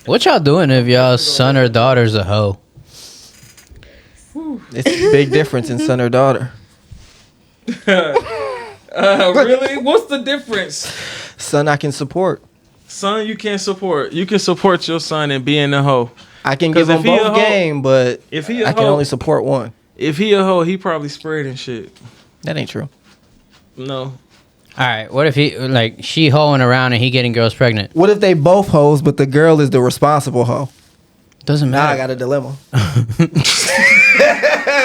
What y'all doing if y'all son or daughter's a hoe? It's a big difference in son or daughter. Really? What's the difference? Son, I can support. Son, you can't support. You can support your son and being a hoe. I can give him both game, but if he a I can hoe, only support one. If he a hoe, he probably sprayed and shit. That ain't true. No. All right, what if she hoeing around and he getting girls pregnant? What if they both hoes, but the girl is the responsible hoe? Doesn't Now matter. I got a dilemma.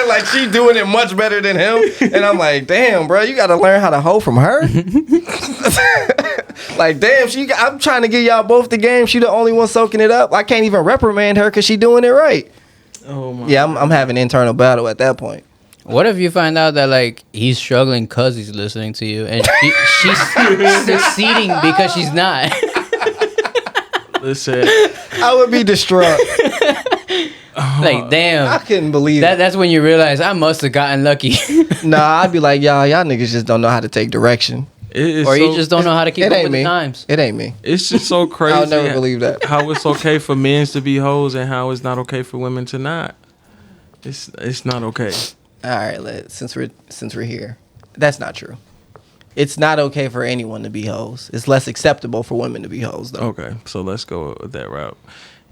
Like she doing it much better than him, and I'm like, damn, bro, you got to learn how to hoe from her. Like, damn, I'm trying to get y'all both the game. She the only one soaking it up. I can't even reprimand her because she doing it right. Oh my. Yeah, I'm having an internal battle at that point. What if you find out that like he's struggling because he's listening to you and she's succeeding because she's not? Listen, I would be distraught. Like, damn. I couldn't believe it. That's when you realize I must have gotten lucky. Nah, I'd be like, y'all niggas just don't know how to take direction. Or you just don't know how to keep up with the times. It ain't me. It's just so crazy. I'll never believe that. How it's okay for men to be hoes and how it's not okay for women to not. It's not okay. All right, since we're here, that's not true. It's not okay for anyone to be hoes. It's less acceptable for women to be hoes, though. Okay, so let's go with that route.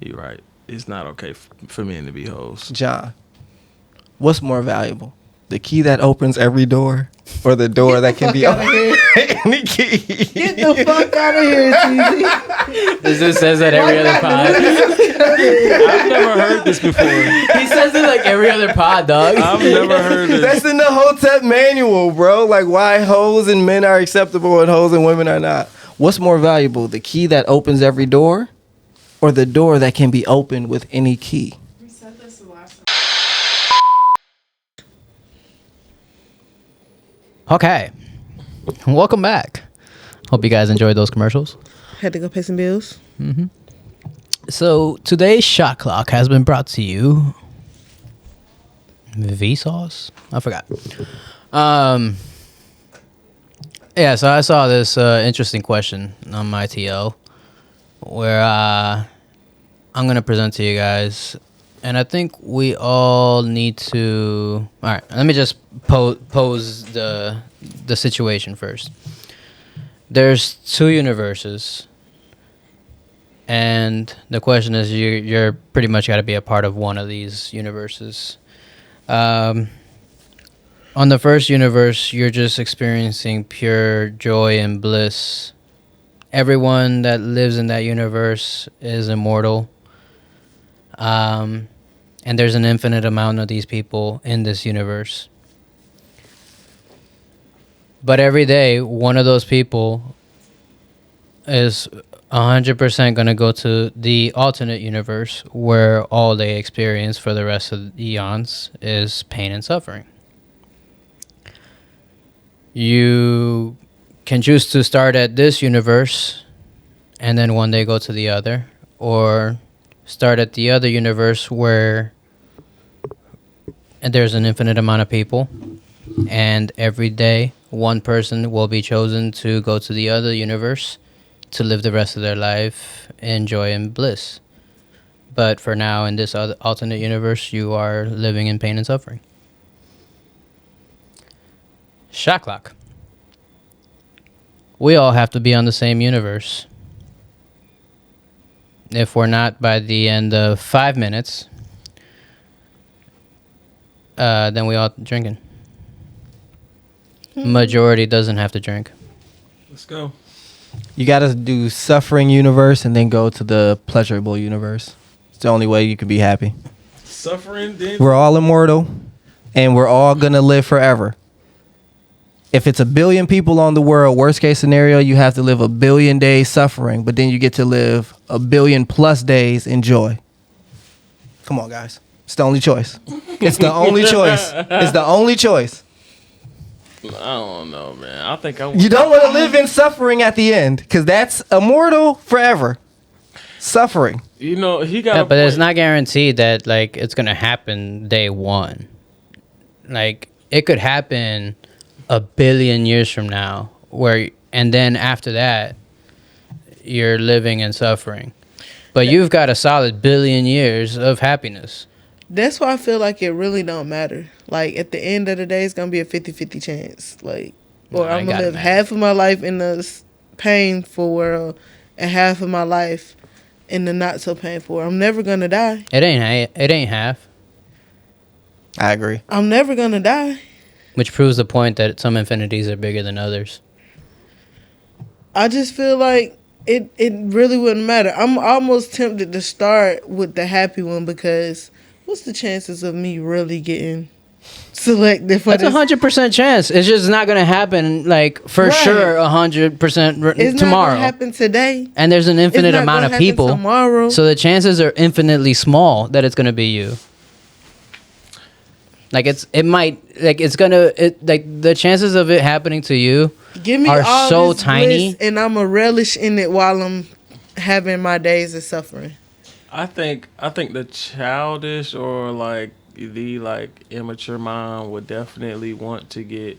You're right. It's not okay for men to be hoes. John, what's more valuable? The key that opens every door or the door that can be opened? Any key. Get the fuck out of here, TZ. This just says that every other pod. I've never heard this before. He says it like every other pod, dog. I've never heard this. That's in the Hotep manual, bro. Like why hoes and men are acceptable and hoes and women are not. What's more valuable? The key that opens every door or the door that can be opened with any key? We said this the last time. Okay. Welcome back. Hope you guys enjoyed those commercials. Had to go pay some bills. So today's shot clock has been brought to you. Vsauce? I forgot. Yeah, so I saw this interesting question on my TL where I'm going to present to you guys. And I think we all need to... All right, let me just pose the situation first. There's two universes. And the question is, you're pretty much got to be a part of one of these universes. On the first universe, you're just experiencing pure joy and bliss. Everyone that lives in that universe is immortal. And there's an infinite amount of these people in this universe. But every day, one of those people is 100% going to go to the alternate universe where all they experience for the rest of the eons is pain and suffering. You can choose to start at this universe and then one day go to the other, or start at the other universe where there's an infinite amount of people, and every day one person will be chosen to go to the other universe to live the rest of their life in joy and bliss. But for now, in this other alternate universe, you are living in pain and suffering. Shot clock. We all have to be on the same universe. If we're not by the end of 5 minutes, then we all drinking. Majority doesn't have to drink. Let's go. You got to do suffering universe and then go to the pleasurable universe. It's the only way you can be happy. Suffering, then. We're all immortal and we're all going to live forever. If it's 1 billion people on the world, worst case scenario, you have to live 1 billion days suffering, but then you get to live 1 billion plus days in joy. Come on, guys. It's the only choice. It's the only choice. It's the only choice. I don't know, man. I think I. You don't want to live in suffering at the end because that's immortal forever. Suffering. You know, he got. Yeah, but it's point. not guaranteed that like it's gonna happen day one. Like it could happen 1 billion years from now, and then after that, you're living and suffering. But you've got a solid billion years of happiness. That's why I feel like it really don't matter. Like, at the end of the day, it's going to be a 50-50 chance. Like, or Nah, I'm going it to gotta live matter. half of my life in the painful world and half of my life in the not so painful world. I'm never going to die. It ain't half, I agree. I'm never going to die. which proves the point that some infinities are bigger than others. I just feel like it really wouldn't matter. I'm almost tempted to start with the happy one because what's the chances of me really getting selected for That's this? 100% chance. It's just not gonna happen like for Right. sure 100% It's tomorrow. not gonna happen today. And there's an It's infinite not amount gonna of happen people. tomorrow. So the chances are infinitely small that it's gonna be you. Like the chances of it happening to you Give me are all so this tiny. bliss and I'ma relish in it while I'm having my days of suffering. I think the childish or like the like immature mind would definitely want to get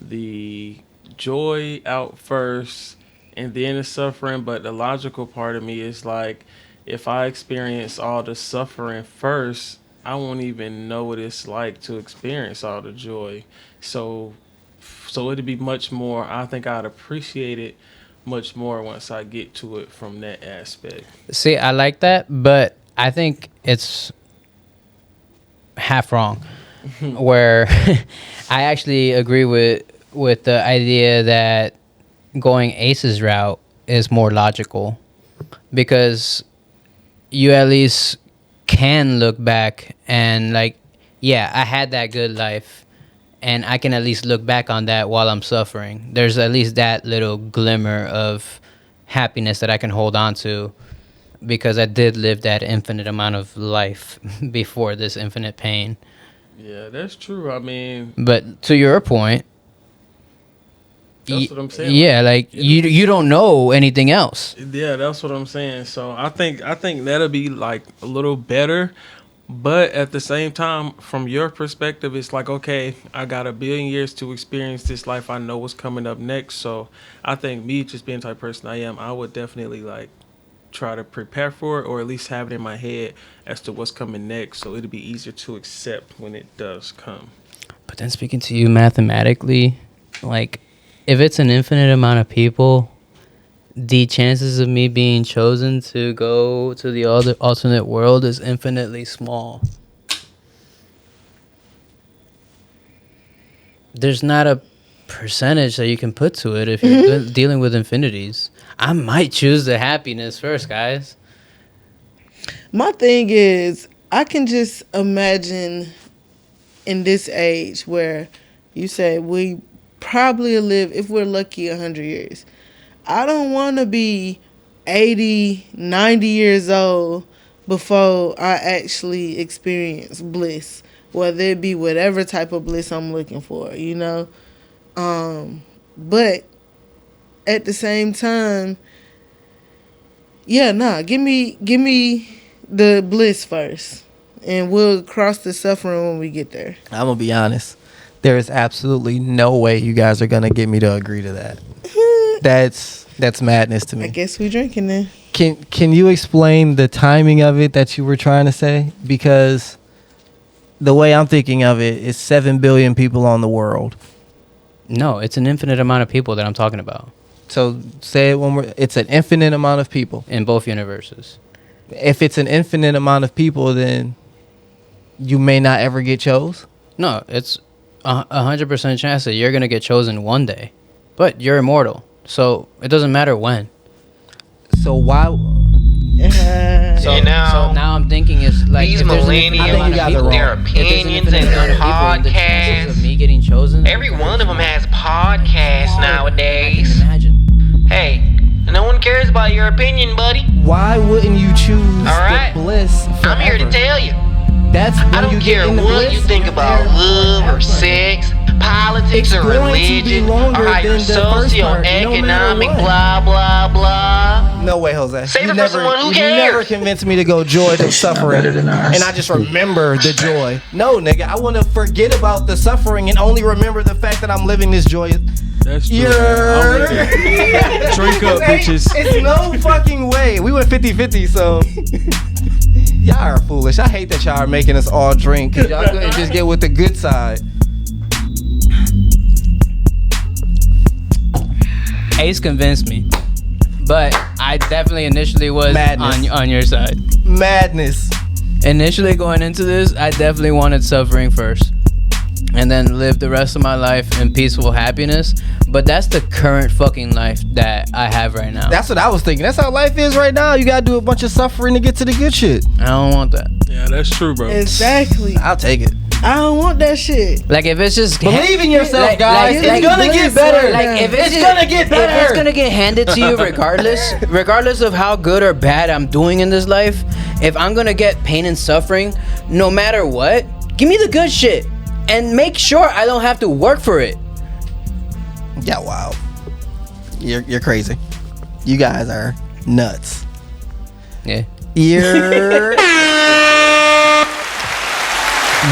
the joy out first and then the suffering. But the logical part of me is like, if I experience all the suffering first, I won't even know what it's like to experience all the joy. So it'd be much more. I think I'd appreciate it much more once I get to it from that aspect. See, I like that, but I think it's half wrong. Where I actually agree with the idea that going Ace's route is more logical, because you at least can look back and like, yeah, I had that good life, and I can at least look back on that while I'm suffering. There's at least that little glimmer of happiness that I can hold on to, because I did live that infinite amount of life before this infinite pain. Yeah, that's true. I mean, But to your point, that's what I'm saying. yeah, like you don't know anything else. Yeah, that's what I'm saying. So I think that'll be like a little better, but at the same time, from your perspective, it's like, okay, I got a billion years to experience this life. I know what's coming up next. So I think me just being the type of person I am, I would definitely like try to prepare for it, or at least have it in my head as to what's coming next, so it'll be easier to accept when it does come. But then speaking to you mathematically, like if it's an infinite amount of people, the chances of me being chosen to go to the other alternate world is infinitely small. There's not a percentage that you can put to it if you're dealing with infinities. I might choose the happiness first, guys. My thing is, I can just imagine in this age where you say we probably live, if we're lucky, 100 years. I don't want to be 80, 90 years old before I actually experience bliss, whether it be whatever type of bliss I'm looking for, you know? But at the same time, yeah, give me the bliss first, and we'll cross the suffering when we get there. I'm gonna be honest. There is absolutely no way you guys are gonna get me to agree to that. That's madness to I me. guess we drinking then. Can you explain the timing of it that you were trying to say? Because the way I'm thinking of it is 7 billion people on the world. No, it's an infinite amount of people that I'm talking about So say it one more. It's an infinite amount of people. in both universes. If it's an infinite amount of people, then you may not ever get chose. No, it's 100% chance that you're gonna get chosen one day, but you're immortal, so it doesn't matter when. So why? So, You know, so now I'm thinking it's like these if there's an infinite millennials, amount of people, their if there's an opinions infinite and their amount of people, and the chances of podcasts. me getting chosen, Every one of them has podcasts I nowadays. can imagine. Hey, no one cares about your opinion, buddy. Why wouldn't you choose All right. the bliss forever? I'm here to tell you. That's when I don't you get care in the what bliss you think about forever. love or sex, politics It's or going to be religion, or longer how your than the first part, no matter socioeconomic what. blah blah blah. No way, Jose. Save you it for never, someone who you cares. never convinced me to go joy to suffering, and I just remember the joy. No, nigga, I want to forget about the suffering and only remember the fact that I'm living this joy. That's true. You're... Drink up, bitches. It's no fucking way. We went 50-50, so y'all are foolish. I hate that y'all are making us all drink. Y'all go and just get with the good side. Ace convinced me, but I definitely initially was on your side. Madness. Initially going into this, I definitely wanted suffering first, and then live the rest of my life in peaceful happiness. But that's the current fucking life that I have right now. That's what I was thinking. That's how life is right now. You gotta do a bunch of suffering to get to the good shit. I don't want that. Yeah, that's true, bro. Exactly. I'll take it. I don't want that shit. Like if it's just Believe in yourself, guys. It's gonna get better. Like if It's gonna get better. If it's gonna get handed to you regardless of how good or bad I'm doing in this life, if I'm gonna get pain and suffering, no matter what, give me the good shit and make sure I don't have to work for it. Yeah, wow. You're crazy. You guys are nuts. Yeah.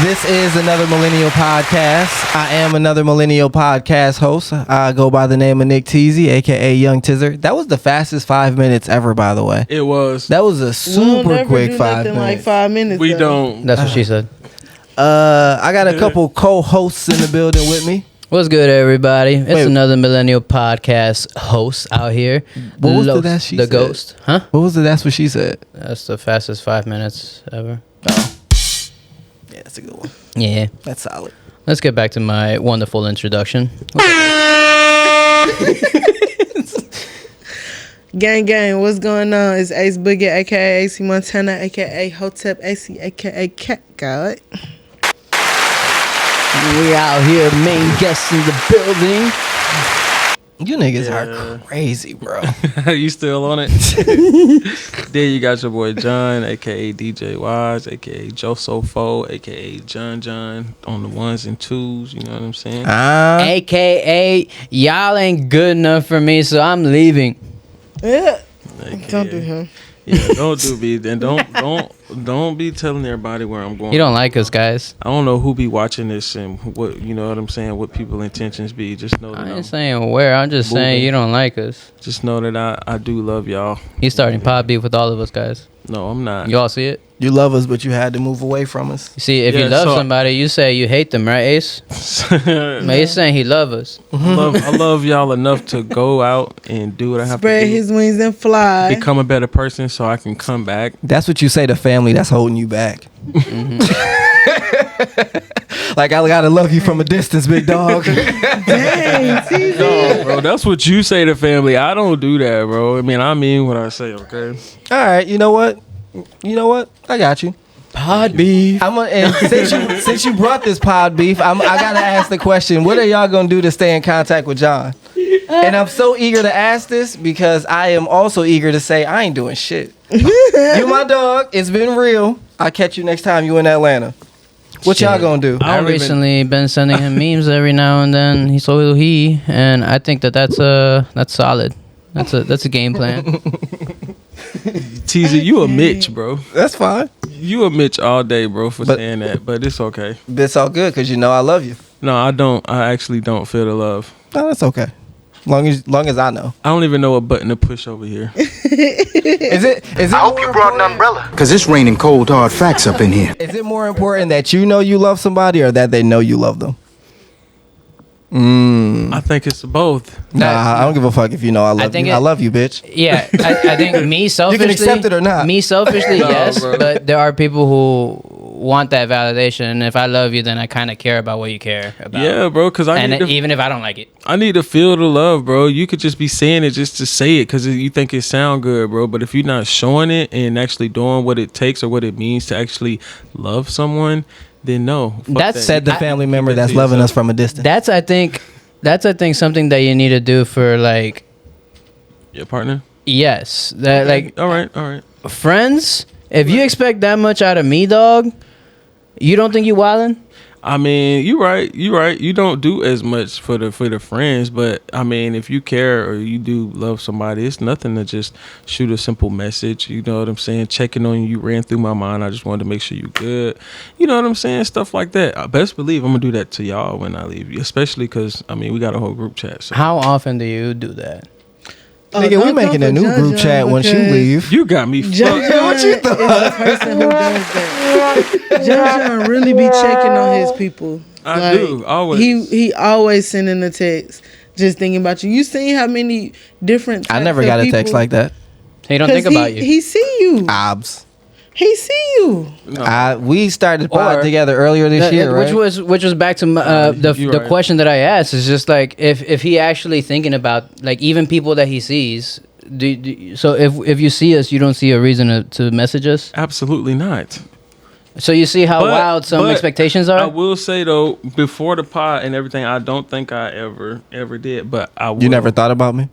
This is another Millennial podcast. I am another Millennial podcast host. I go by the name of Nick Teasy, aka Young Tizzer. That was the fastest 5 minutes ever, by the way. It was. That was a We don't super never quick do 5 nothing minutes. like 5 minutes. We though. don't. That's what she said. I got a couple co-hosts in the building with me. What's good, everybody? It's Wait. another Millennial podcast host out here. What was the Los- that she the said? ghost? Huh? What was it? That's what she said. That's the fastest 5 minutes ever. Oh. Yeah, that's a good one. Yeah. That's solid. Let's get back to my wonderful introduction. Gang, what's going on? It's Ace Boogie, aka AC Montana, aka Hotep AC, aka Cat God. We out here, main guests in the building. You niggas are crazy, bro. You still on it? Then you got your boy John, aka DJ Wise, aka Joe Sofo, aka John on the ones and twos. You know what I'm saying? AKA, y'all ain't good enough for me, so I'm leaving. Yeah. AKA, Don't do him. Yeah, don't do me. Then don't be telling everybody where I'm going. You don't like us, guys. I don't know who be watching this and what, you know what I'm saying, what people intentions be. Just know that I ain't saying where. I'm just saying you don't like us. just know that I do love y'all. He's starting pod beef with all of us, guys. No, I'm not. You all see it? You love us, but you had to move away from us. You see, if Yeah, you love so- somebody, you say you hate them, right, Ace? Man, he's saying he love us. I love y'all enough to go out and do what I have Spread to do. his wings and fly. Become a better person so I can come back. That's what you say to family that's holding you back. Like, I gotta love you from a distance, big dog. Dang, TV. No, bro, that's what you say to family. I don't do that, bro. I mean what I say, okay? All right, you know what? I got you. Pod beef. And since you brought this pod beef, I gotta ask the question: what are y'all gonna do to stay in contact with John? And I'm so eager to ask this because I am also eager to say I ain't doing shit. You my dog. It's been real. I'll catch you next time you in Atlanta. What y'all gonna do? I I don't even- recently been sending him memes every now and then. He's so and I think that's solid. That's a game plan. Teaser, you a Mitch, bro. That's fine. You a Mitch all day, bro, for But- saying that. But it's okay. It's all good because you know I love you. No, I don't. I actually don't feel the love. No, that's okay. Long as I know. I don't even know what button to push over here. Is it? I hope you brought an umbrella. Cause it's raining cold hard facts up in here. Is it more important that you know you love somebody or that they know you love them? I think it's both. Nah, I don't give a fuck if you know I love think you. it- I love you, bitch. Yeah, I think me selfishly. accept it or not. Me selfishly, No, yes. bro. But there are people who want that validation, and if I love you, then I kind of care about what you care about. Yeah, bro, because I And need to, even if I don't like it, I need to feel the love, bro. You could just be saying it just to say it because you think it sound good, bro. But if you're not showing it and actually doing what it takes or what it means to actually love someone, then no. Fuck That's that. Said the I- family member Keep it that's to loving yourself. us from a distance. that's I think something that you need to do for like Your partner. yes, that like All right. friends. If you expect that much out of me, dog, you don't think you wildin'? I mean, you right. You don't do as much for the friends, but I mean, if you care or you do love somebody, it's nothing to just shoot a simple message. You know what I'm saying? Checking on you ran through my mind. I just wanted to make sure you good. You know what I'm saying? Stuff like that. I best believe I'm gonna do that to y'all when I leave you, especially because I mean we got a whole group chat. So. How often do you do that? Nigga, we making a new group chat once you leave. You got me fucked. What you thought? Is the person who does that. John really be checking on his people. I do, always. He always sending a text, just thinking about you. You seen how many different I never types got of a text people- like that. He don't think about you. He see you. Obs. He see you. We started pod Or- together earlier this year, right? Which was back to the you're right. question that I asked is just like if he actually thinking about like even people that he sees. So if you see us, you don't see a reason to message us. Absolutely not. So you see how But- wild some but expectations I are. will say though, before the pod and everything, I don't think I ever did. But I will. You never thought about me?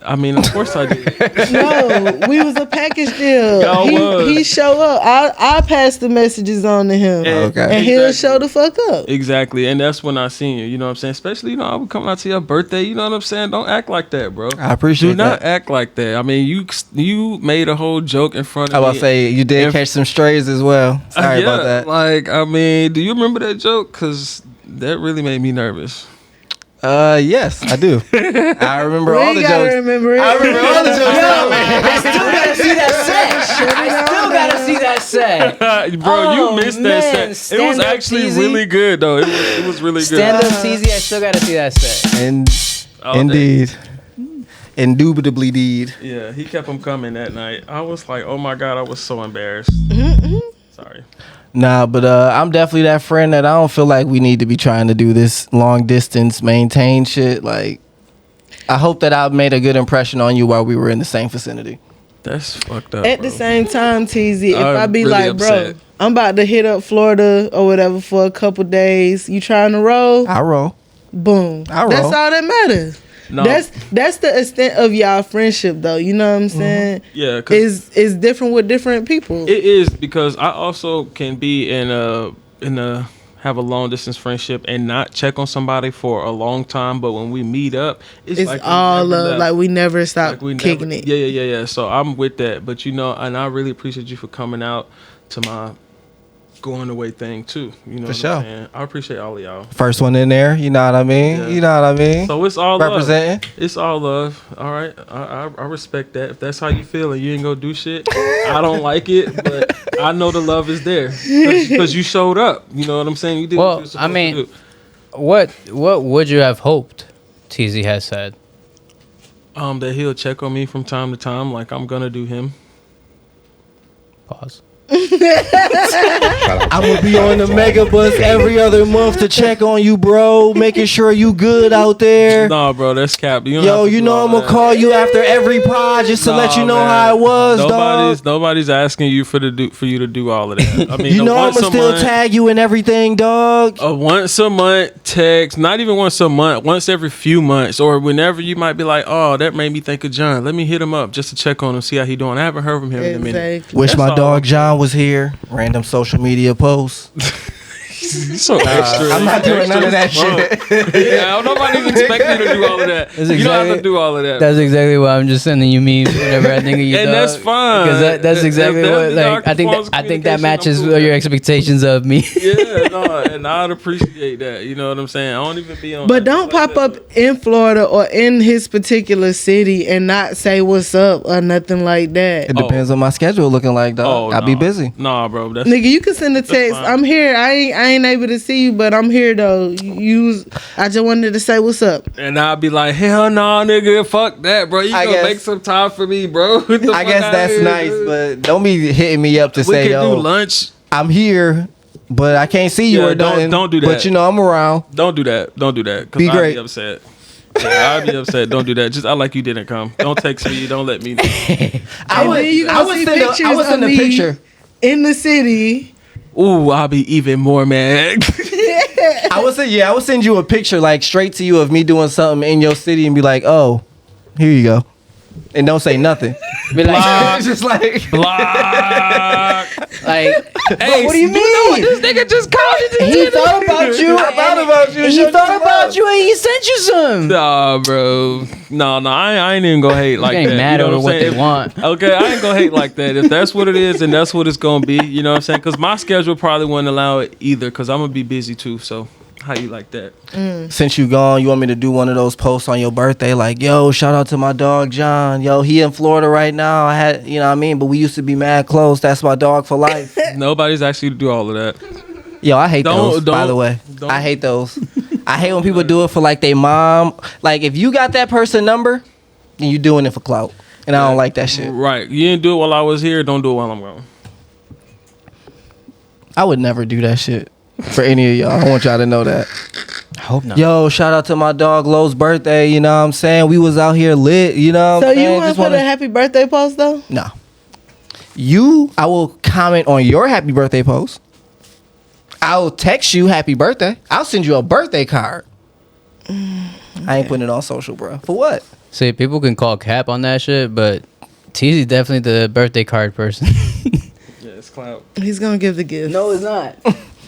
I mean, of course I did. No, we was a package deal. Y'all was. He show up. I pass the messages on to him, Okay. and he'll show the fuck up. Exactly, and that's when I seen you. You know what I'm saying? Especially, I would come out to your birthday. You know what I'm saying? Don't act like that, bro. I appreciate Do not that. act like that. I mean, you made a whole joke in front of I me. was about to say, you did If- catch some strays as well. Sorry Yeah, about that. Like, I mean, do you remember that joke? Because that really made me nervous. Yes, I do. I remember all We the gotta jokes. remember it. I remember all the jokes. I still gotta see that set. I still gotta see that set. Bro, Oh, you missed man. that set. It was Stand-up actually teasy. really good, though. It was really good. Stand up TZ. I still gotta see that set. And All day. indeed, indubitably, deed. Yeah, he kept them coming that night. I was like, oh my God, I was so embarrassed. Sorry. Nah, but I'm definitely that friend that I don't feel like we need to be trying to do this long distance maintain shit. Like, I hope that I made a good impression on you while we were in the same vicinity. That's fucked up. At bro. the same time, TZ, if I'm I be really like, upset. bro, I'm about to hit up Florida or whatever for a couple days. You trying to roll? I roll. Boom. I roll. That's all that matters. No. That's the extent of y'all friendship, though. You know what I'm saying? Yeah, 'cause It's different with different people. it is, because I also can be in a have a long distance friendship and not check on somebody for a long time, but when we meet up, it's It's like we all never love. left. Like we never stop Like we kicking never- it. Yeah. So I'm with that, but and I really appreciate you for coming out to my going away thing too. You know For what sure. I'm saying? I appreciate all of y'all. First one in there. You know what I mean? Yeah. You know what I mean? So it's all Representing. love. It's all love. All right, I respect that. If that's how you feel and you ain't gonna do shit, I don't like it, but I know the love is there because you showed up. You know what I'm saying? You did. what Well, you were supposed I to mean, do. what would you have hoped? TZ has said. That he'll check on me from time to time, like I'm gonna do him. Pause. I'm gonna be on the mega bus every other month to check on you, bro. Making sure you good out there. Nah, bro, that's cap. You don't Yo, have to you do know all I'm gonna that. call you after every pod just to let you know Nah, how man. it was, dog. Nobody's asking you for you to do all of that. I mean, You know I'm once gonna a still month, tag you and everything, dog. a once a month text, not even once a month, once every few months, or whenever you might be like, oh, that made me think of John. Let me hit him up just to check on him, see how he doing. I haven't heard from him in a minute. Exactly. Wish That's my all dog I'm- John was here. Random social media posts. You're so extra. I'm not doing none of that shit. Yeah, nobody's expecting you to do all of that. That's You don't have exactly- to do all of that. That's exactly why I'm just sending you memes whenever I think of you. And dog. that's fine. Because that's If exactly that'd what be like our I think forms of I think that communication, matches I'm cool with your that. expectations of me. Yeah, no, and I'd appreciate that. You know what I'm saying? I don't even be on. But that don't like pop that. up in Florida or in his particular city and not say what's up or nothing like that. It depends on my schedule looking like, dog. I'll be nah. busy. Nah, bro. That's Nigga, you can send a text. fine. I'm here. I ain't able to see you, but I'm here though. I just wanted to say what's up. and I'd be like, hell no, nigga, fuck that, bro. You I gonna guess- make some time for me, bro. Get the I fuck guess outta that's here, nice, dude. but don't be hitting me up to we say, could yo, do lunch. I'm here, but I can't see you Yeah, or nothing. don't do that. But you know I'm around. Don't do that. Don't do that. 'Cause Be I'd great. be upset. Yeah, I'd be upset. Don't do that. Just I like you didn't come. Don't text me. Don't let me know. I would, then you gonna I would see send a, I pictures would send of a me. picture. In the city. Ooh, I'll be even more mad. I would send you a picture like straight to you of me doing something in your city and be like, oh, here you go. and don't say nothing. Be like, It's just like Block. like, Hey, what do you know mean? what this nigga just called it? He thought about you. I thought about you. He Showed thought you about love. you, and he sent you some. Nah, bro. No, I ain't even gonna hate like Getting that. mad You know over what what I'm they saying? want. Okay, I ain't gonna hate like that. If that's what it is, then that's what it's gonna be. You know what I'm saying? Because my schedule probably wouldn't allow it either. Because I'm gonna be busy too. So how you like that? Since you gone, you want me to do one of those posts on your birthday, like, yo, shout out to my dog John. Yo, he in Florida right now. I had, you know what I mean? But we used to be mad close. That's my dog for life. Nobody's actually to do all of that. Yo, I hate those, by don't- the way. don't- I hate those. I hate when people do it for like their mom. Like, if you got that person number, then you doing it for clout. And I don't like that shit. Right. You didn't do it while I was here. Don't do it while I'm gone. I would never do that shit for any of y'all. I want y'all to know that. I hope not. Yo, shout out to my dog Lowe's birthday. You know what I'm saying? We was out here lit. You know what So I'm you saying? want to Just put wanna- a happy birthday post though? No. I will comment on your happy birthday post. I'll text you happy birthday. I'll send you a birthday card. I ain't putting it on social, bro. For what? See, people can call cap on that shit, but TZ's definitely the birthday card person. Yeah, it's cloud. He's gonna give the gift. No, it's not.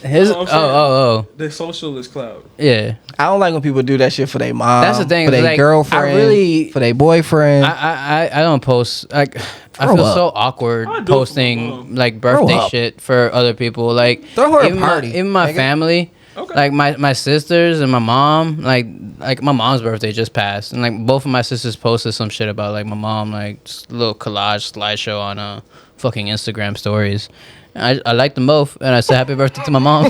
His No, I'm saying- oh. The social is cloud. Yeah. I don't like when people do that shit for their mom. That's the thing, For their like, girlfriend. I really- For their boyfriend. I don't post like I Grow feel up. so awkward I do it for my posting mom. like Grow birthday up. shit for other people. Like Throw her a even party, even my nigga. family, Okay. like my sisters and my mom. Like my mom's birthday just passed, and like both of my sisters posted some shit about like my mom, like just a little collage slideshow on fucking Instagram stories. And I liked them both, and I said happy birthday to my mom.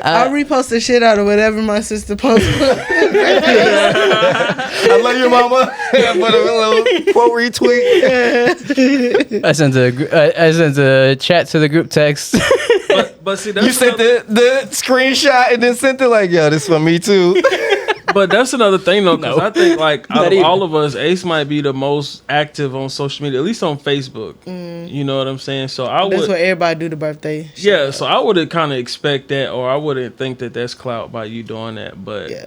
I'll repost the shit out of whatever my sister posted. I love your mama. Put a little quote retweet. I sent a chat to the group text. But see, that's You sent the screenshot and then sent it like, yo, this for me too. But that's another thing though, because I think like out Not of even. all of us, Ace might be the most active on social media, at least on Facebook. You know what I'm saying? So I That's would, where everybody do the birthday. shit. yeah. So I would kind of expect that, or I wouldn't think that that's clout by you doing that. But Yeah.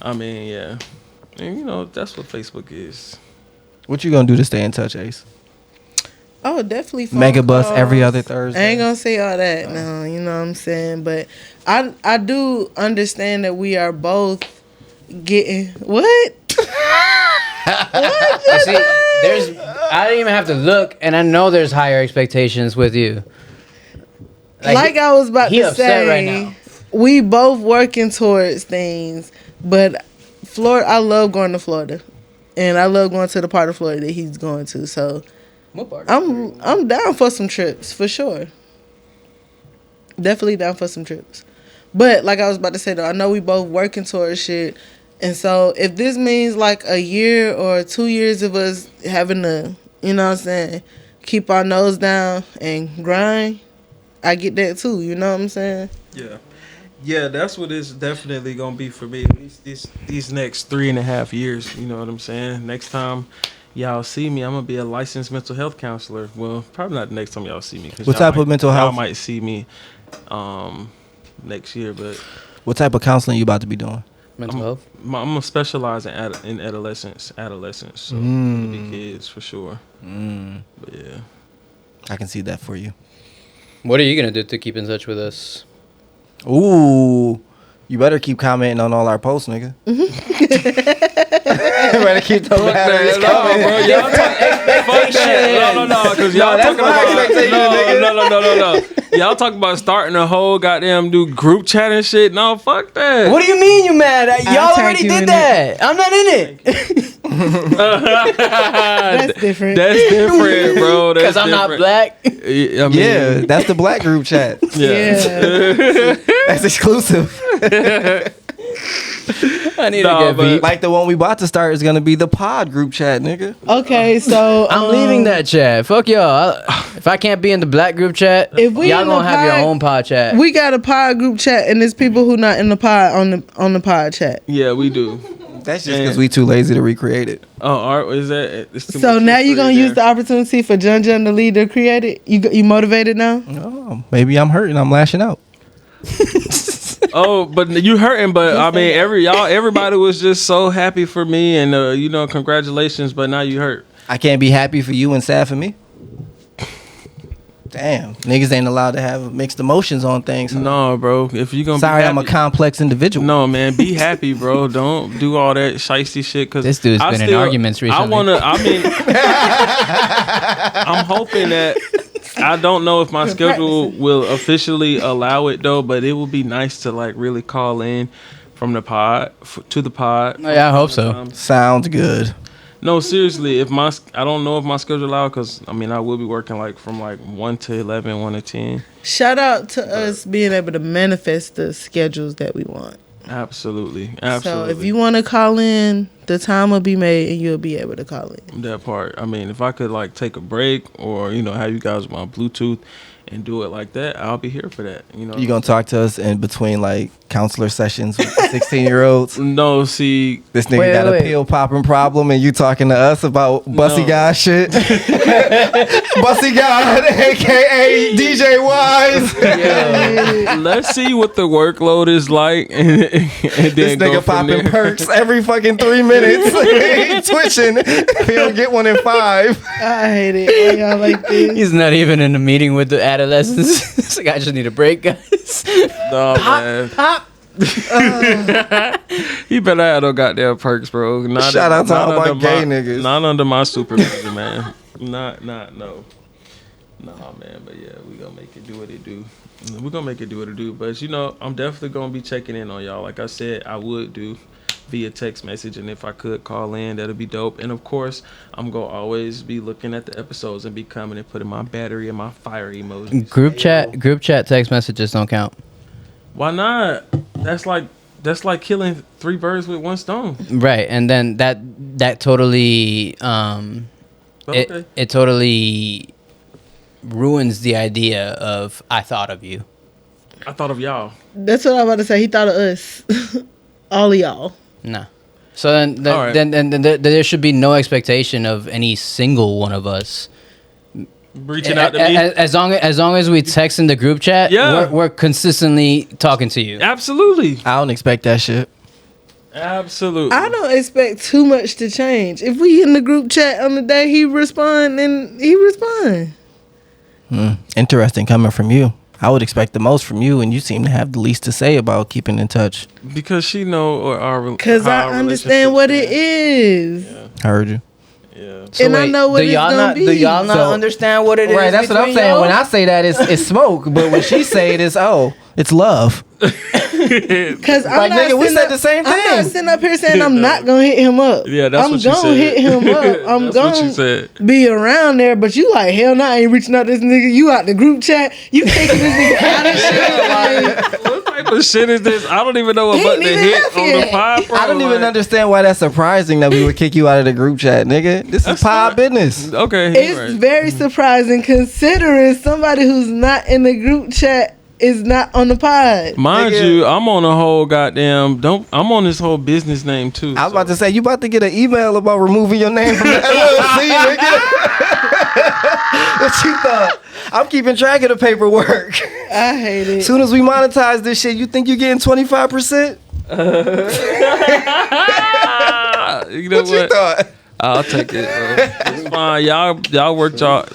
I mean, yeah, and you know that's what Facebook is. What you gonna do to stay in touch, Ace? Oh, definitely. phone Mega bus calls. every other I Thursday. ain't gonna say all that. No, you know what I'm saying. But I do understand that we are both getting what? You see, I didn't even have to look, and I know there's higher expectations with you. Like I was about he to upset say, right now. we both working towards things. But Florida, I love going to Florida, and I love going to the part of Florida that he's going to. So I'm down for some trips for sure. Definitely down for some trips. But like I was about to say though, I know we both working towards shit. And so if this means like a year or 2 years of us having to, you know what I'm saying, keep our nose down and grind, I get that too, you know what I'm saying? Yeah, that's what it's definitely gonna be for me. At least these next 3.5 years. You know what I'm saying? Next time y'all see me, I'm gonna be a licensed mental health counselor. Well, probably not the next time y'all see me. 'Cause What y'all type of mental y'all health? might see me next year, but What type of counseling you about to be doing? Mental health. I'm gonna specialize in adolescence, so it'll be kids for sure. But yeah, I can see that for you. What are you gonna do to keep in touch with us? Ooh, you better keep commenting on all our posts, nigga. You better keep those batteries coming. bro, y'all fuck that. No, because y'all that's talking my about expectation, nigga. no. Y'all talking about starting a whole goddamn new group chat and shit. No, fuck that. What do you mean you mad? Y'all tag already you did in that. I'm not in it. That's different. That's different, bro. Because I'm not black. I mean, Yeah, that's the black group chat. Yeah. That's exclusive. I need Nah, to get but- beat. Like the one we about to start is gonna be the pod group chat, nigga. Okay, so I'm leaving that chat. Fuck y'all. If I can't be in the black group chat, If we y'all in gonna the have your pod- own pod chat. We got a pod group chat, and there's people who not in the pod on the pod chat. Yeah, we do. That's just because we too lazy to recreate it. Oh, art is that? It's too So much now you're gonna history use the opportunity for Jun the lead to create it. You motivated now? Oh, maybe I'm hurting. I'm lashing out. Oh, but you hurting. But I mean, everybody was just so happy for me, and congratulations. But now you hurt. I can't be happy for you and sad for me. Damn, niggas ain't allowed to have mixed emotions on things. Huh? No, bro. If you gonna sorry, be I'm a complex individual. No, man, be happy, bro. Don't do all that shiesty shit. Cause this dude's been in arguments recently. I'm hoping that. I don't know if my schedule will officially allow it though, but it would be nice to like really call in from the pod to the pod. Oh, yeah, I hope so. Sounds good. No, seriously, I don't know if my schedule allows, because I mean I will be working like from like 1 to 11, 1 to 10. Shout out to us being able to manifest the schedules that we want. Absolutely. So if you want to call in, the time will be made and you'll be able to call in. That part. I mean, if I could like take a break or have you guys on Bluetooth and do it like that, I'll be here for that. You gonna talk to us in between like counselor sessions with 16-year-olds? No, see, this nigga got a pill popping problem, and you talking to us about Bussy God shit. Bussy God, aka DJ Wise. Yeah. Let's see what the workload is like, and then this nigga popping perks every fucking 3 minutes. He twitching. He don't get one in 5. I hate it. Y'all like this. He's not even in a meeting with the adolescents. It's like, I just need a break, guys. No, man. Pop. He better have no goddamn perks, bro. Shout out to all my gay niggas. Not under my supervision, man. No. Nah, man. But yeah, we gonna make it do what it do. We're gonna make it do what it do. But I'm definitely gonna be checking in on y'all. Like I said, I would do via text message, and if I could call in, that'll be dope. And of course, I'm gonna always be looking at the episodes and be coming and putting my battery and my fire emojis. Group chat text messages don't count. Why not? That's like killing 3 birds with 1 stone. Right, and then that totally it totally ruins the idea of I thought of you. I thought of y'all. That's what I'm about to say. He thought of us. All of y'all. No. So then there should be no expectation of any single one of us reaching out to me. As long as we text in the group chat, we're consistently talking to you. Absolutely. I don't expect that shit. Absolutely. I don't expect too much to change. If we in the group chat on the day he respond, then he respond. Interesting coming from you. I would expect the most from you, and you seem to have the least to say about keeping in touch. Because she know our because I understand what it is. Yeah. I heard you. Yeah. So and wait, I know what it's gonna be. Do y'all not understand what it is? Right, that's what I'm saying. Y'all? When I say that, it's smoke, but when she say it, it's love. Because like, nigga, we said the same thing. I'm not sitting up here saying I'm not gonna hit him up. Yeah, that's what you said. I'm gonna hit him up. I'm gonna be around there. But you like, hell no, I ain't reaching out to this nigga. You out the group chat. You kicking this nigga out of shit. What type of shit is this? I don't even know what button to hit on the pod. I don't even understand why that's surprising that we would kick you out of the group chat, nigga. This is pod business. Okay, it's very surprising considering somebody who's not in the group chat is not on the pod. Mind you, I'm on a whole goddamn I'm on this whole business name too. I was about to say, you about to get an email about removing your name from the LLC, nigga. What you thought? I'm keeping track of the paperwork. I hate it. As soon as we monetize this shit, you think you're getting 25%? You know what? You thought? I'll take it, bro. It's fine. Y'all worked y'all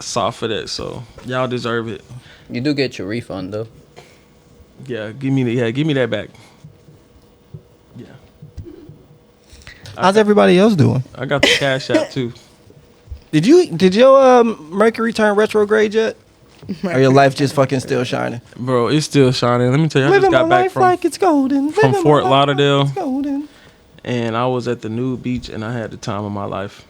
soft for that, so y'all deserve it. You do get your refund though. Yeah, give me that back. Yeah. How's everybody else doing? I got the cash out too. Did your Mercury turn retrograde yet? Or your life just fucking still shining? Bro, it's still shining. Let me tell you, I Living just got my back life from like it's golden. from Living Fort my life Lauderdale. like it's golden. And I was at the nude beach and I had the time of my life.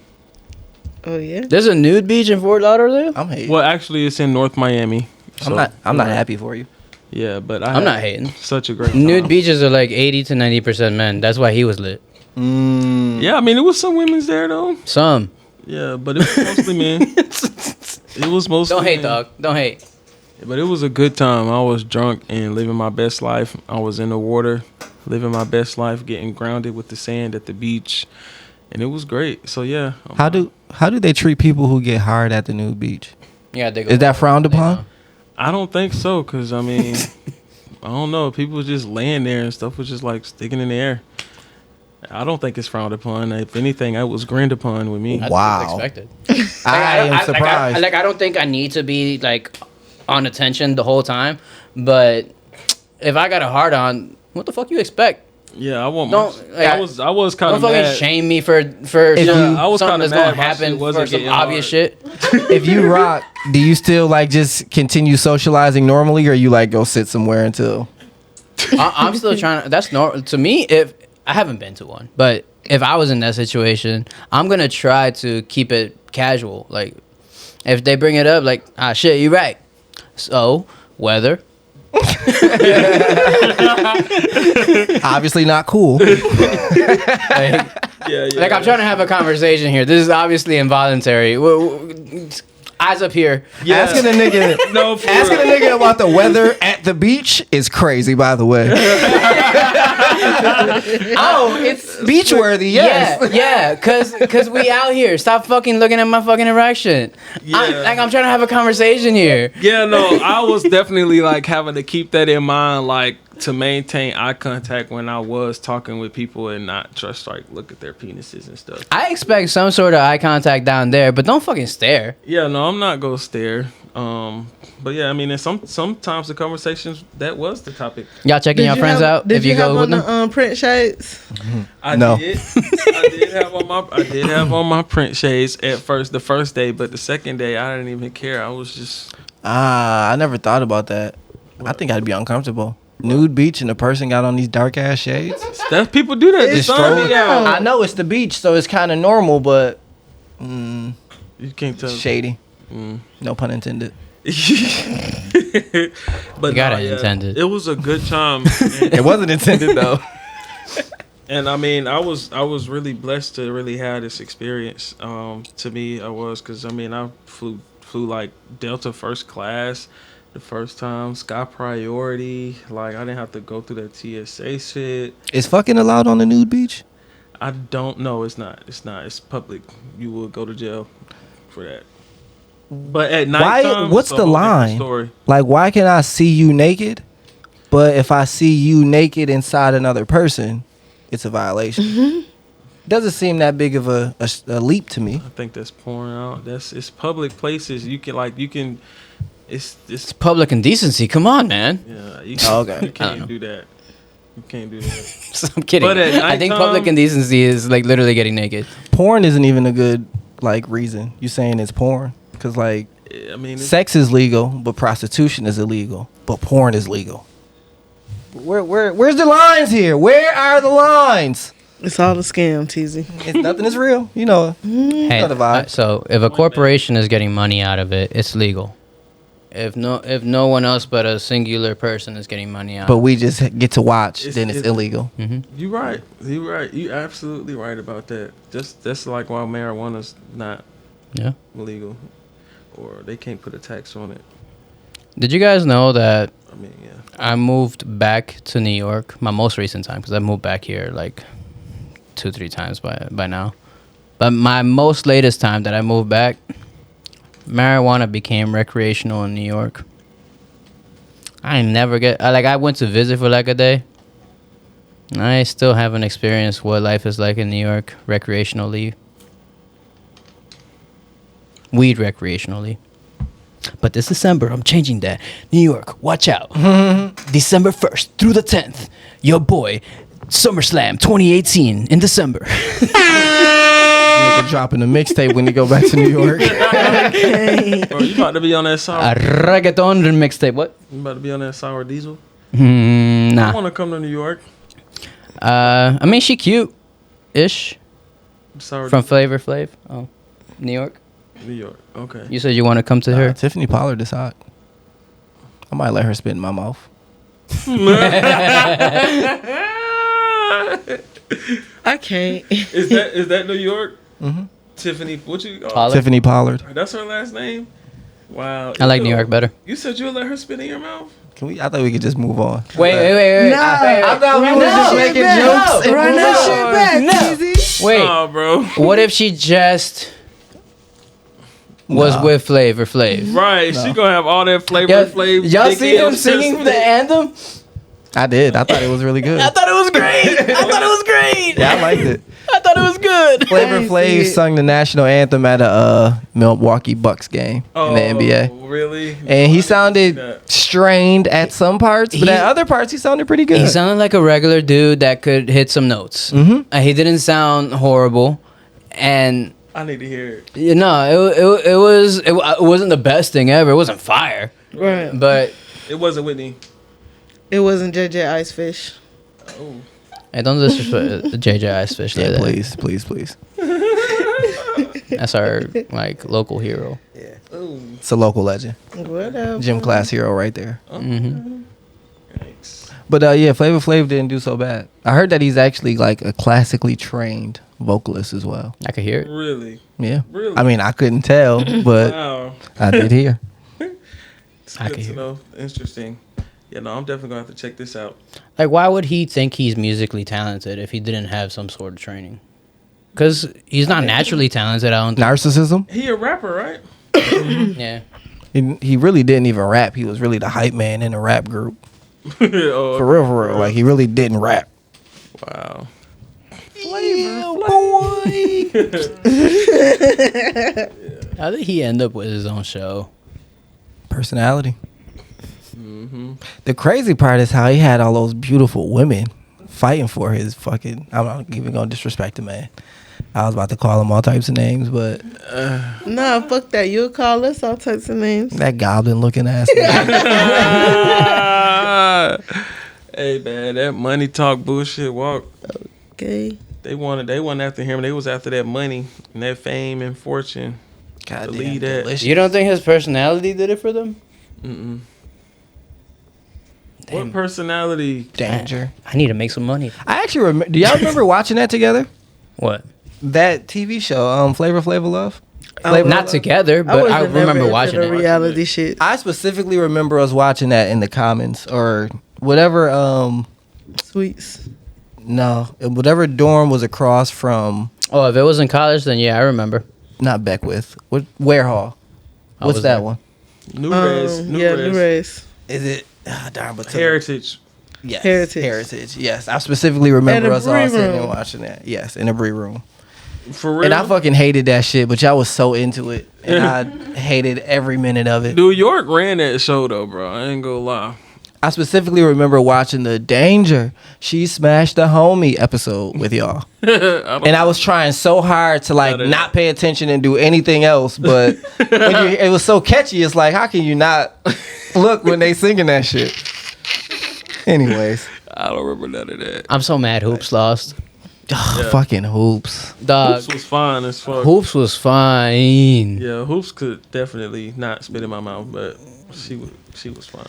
Oh yeah. There's a nude beach in Fort Lauderdale. I'm hating. Well, actually, it's in North Miami. So, I'm not happy for you. Yeah, but I'm not hating. Such a great time. Nude beaches are like 80 to 90% men. That's why he was lit. Yeah, I mean, it was some women's there though. Some. Yeah, but it was mostly men. It was mostly Don't hate, men. dog. Don't hate. But it was a good time. I was drunk and living my best life. I was in the water, living my best life, getting grounded with the sand at the beach, and it was great. So yeah. How do they treat people who get hard at the nude beach? Yeah, they go. Is that frowned upon? I don't think so, cause I mean, I don't know. People was just laying there and stuff was just like sticking in the air. I don't think it's frowned upon. If anything, it was grinned upon with me. I Wow. expected. I am surprised. I don't think I need to be like on attention the whole time, but if I got a hard on, what the fuck you expect? Yeah, I want. Don't, My, I was kind Don't of fucking mad. shame me for I was something kinda that's gonna mad my happen shit wasn't for some getting obvious hard. shit. If you rock, do you still like just continue socializing normally, or you like go sit somewhere until? I'm still trying to. That's normal to me. If I haven't been to one, but if I was in that situation, I'm gonna try to keep it casual. Like, if they bring it up, like, ah, shit, you right. So, weather. Obviously not cool. Like, Yeah. like, I'm trying to have a conversation here. This is obviously involuntary. Eyes up here. Yeah. Asking a nigga, No, for asking a real. nigga about the weather at the beach is crazy. By the way, oh, it's beach worthy. Yes. Yeah, cause we out here. Stop fucking looking at my fucking erection. Yeah. I'm trying to have a conversation here. Yeah, no, I was definitely like having to keep that in mind, like to maintain eye contact when I was talking with people and not just like look at their penises and stuff. I expect some sort of eye contact down there, but don't fucking stare. Yeah, no, I'm not gonna stare. But yeah, I mean, and sometimes the conversations that was the topic. Y'all checking your friends out Did if you have go on with them? the print shades? No. I did have on my print shades at first, the first day, but the second day I didn't even care. I was just I never thought about that. I think I'd be uncomfortable. Nude beach and the person got on these dark ass shades. that people do that. The It's sun strolling be out. I know it's the beach, so it's kind of normal, but You can't tell. shady. No pun intended. But You got it intended. It was a good time. It wasn't intended though. And I mean, I was really blessed to really have this experience. To me, I was because I mean, I flew like Delta first class the first time, Sky Priority. Like I didn't have to go through that TSA shit. Is fucking allowed on the nude beach? I don't know. It's not. It's public. You will go to jail for that. But at Why? night, What's the line? Story. Like, why can I see you naked, but if I see you naked inside another person, it's a violation? Doesn't seem that big of a leap to me. I think that's pouring out. It's public places. You can. It's Public indecency. Come on, man. yeah. You Oh, okay. You I don't can't know. do that. You can't do that. I'm kidding. But at I think nighttime- public indecency is like literally getting naked. Porn isn't even a good like reason. You saying it's porn? Because like I mean, sex is legal, but prostitution is illegal. But porn is legal. Where's the lines here? Where are the lines? It's all a scam, Teasy. It's nothing is real. You know. Hey, Not a vibe. so if a corporation is getting money out of it, it's legal. If no one else but a singular person is getting money out, But we just get to watch, then it's it's- illegal. you're right. You're right. You absolutely right about that. That's like why marijuana's not yeah. illegal, or they can't put a tax on it. Did you guys know that I mean, yeah. I moved back to New York, my most recent time, because I moved back here like 2-3 times by now. But my most latest time that I moved back, marijuana became recreational in New York. I went to visit for like a day. I still haven't experienced what life is like in New York recreationally. Weed recreationally. But this December, I'm changing that. New York, watch out. December 1st through the 10th. Your boy, SummerSlam 2018 in December. Nigga dropping a mixtape when you go back to New York. Bro, you about to be on that sour? A reggaeton mixtape. What? You about to be on that sour diesel? I Nah. want to come to New York. I mean, she cute-ish. Sour From Flavor Flav. Oh, New York. New York. Okay. You said you want to come to her. Tiffany Pollard is hot. I might let her spit in my mouth. I can't. Is that New York? Mm-hmm. Tiffany, what you? Oh, Pollard? Tiffany Pollard. That's her last name. Wow. I like New York better. You said you'll let her spit in your mouth. Can we? I thought we could just move on. Wait. No. I thought we Run was that just shit making back. jokes. and Run moving that on. shit back, No. Teasy. Wait. Oh, bro. What if she just was Nah. with Flavor Flav? Right. She gonna have all that flavor, Yeah, flavor. y'all see him singing the anthem? I did. I thought it was really good. I thought it was great. I thought it was great. Yeah, I liked it. I thought it was good. Flavor I Flav see it. sung the national anthem at a Milwaukee Bucks game in the NBA. Really? And he sounded strained at some parts, but at other parts he sounded pretty good. He sounded like a regular dude that could hit some notes. Mhm. He didn't sound horrible, and I need to hear it. you know, it wasn't the best thing ever. It wasn't fire, Right. but It wasn't Whitney. It wasn't JJ Icefish. Oh. hey, don't disrespect JJ Icefish like Yeah, that. please. Oh. That's our like local hero. Ooh. It's a local legend. Whatever. Gym class hero right there. Mm-hmm. Yikes. But yeah, Flavor Flav didn't do so bad. I heard that he's actually like a classically trained vocalist as well. I could hear it. Really? Yeah. Really? I mean, I couldn't tell, but Wow. I did hear. It's I good can to hear. know. Interesting. Yeah, no, I'm definitely gonna have to check this out. Like, why would he think he's musically talented if he didn't have some sort of training? Because he's not naturally talented. I don't think. Narcissism? He a rapper, right? Yeah. He really didn't even rap. He was really the hype man in the rap group. Oh, For real. Like, he really didn't rap. wow. Yeah, boy. How did he end up with his own show? Personality. The crazy part is how he had all those beautiful women fighting for his fucking. I'm not even gonna disrespect the man. I was about to call him all types of names, but Nah, fuck that. You'll call us all types of names. that goblin looking ass. man. Hey man, that money talk bullshit walk. Okay. They wasn't after him. They was after that money and that fame and fortune. God Believe that. delicious. You don't think his personality did it for them? Mm-mm. Damn. What personality? Danger. I need to make some money. I actually remember. Do y'all remember watching that together? What? That TV show, Flavor Love. Not together, but I wasn't never remember into watching the it. reality shit. I specifically remember us watching that in the Commons or whatever. Sweets. No, whatever dorm was across from. Oh, if it was in college, then yeah, I remember. Not Beckwith. What Ware Hall? I What's was that there. one? New Res. New Race. Is it? Darn, but Heritage. Yes, Heritage. Yes, I specifically remember In a us all Bree sitting room. and watching that. Yes, in a Bree room. For real. And I fucking hated that shit, but y'all was so into it, and I hated every minute of it. New York ran that show though, bro. I ain't gonna lie. I specifically remember watching the Danger She Smashed the Homie episode with y'all. And I was trying so hard to like not pay attention and do anything else, but it was so catchy. It's like, how can you not look when they singing that shit? Anyways, I don't remember none of that. I'm so mad Hoops lost. fucking Hoops. Dog, Hoops was fine as fuck. Hoops was fine. Yeah, Hoops could definitely not spit in my mouth, but she was fine.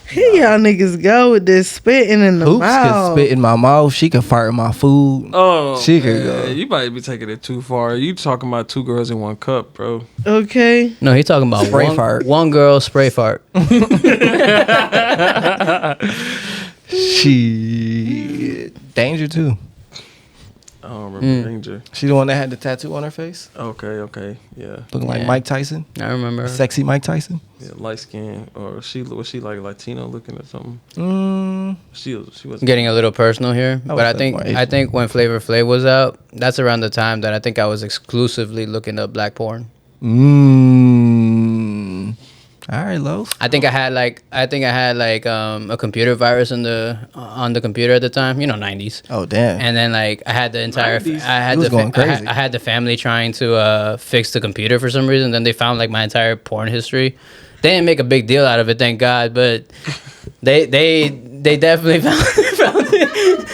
Here y'all niggas go with this spitting in the Hoops mouth. could spit in my mouth. She could fart in my food. Oh, She could man, go. You might be taking it too far. You talking about two girls in one cup, bro? Okay. No, he talking about Spray one, fart. one girl spray fart. She Danger too. I don't remember Danger. She the one that had the tattoo on her face, Okay, yeah. looking like Yeah. Mike Tyson, I remember. sexy Mike Tyson. Yeah, light skin, or was she like Latino looking or something? She was Getting a little personal here, I but I was think more I think when Flavor Flav was out, that's around the time that I think I was exclusively looking up black porn. All right, Los. I think I had like a computer virus on the computer at the time, 90s. Oh damn. And then like I had the entire 90s. I had It was the going crazy. I had the family trying to fix the computer for some reason. Then they found like my entire porn history. They didn't make a big deal out of it, thank God, but they definitely found it.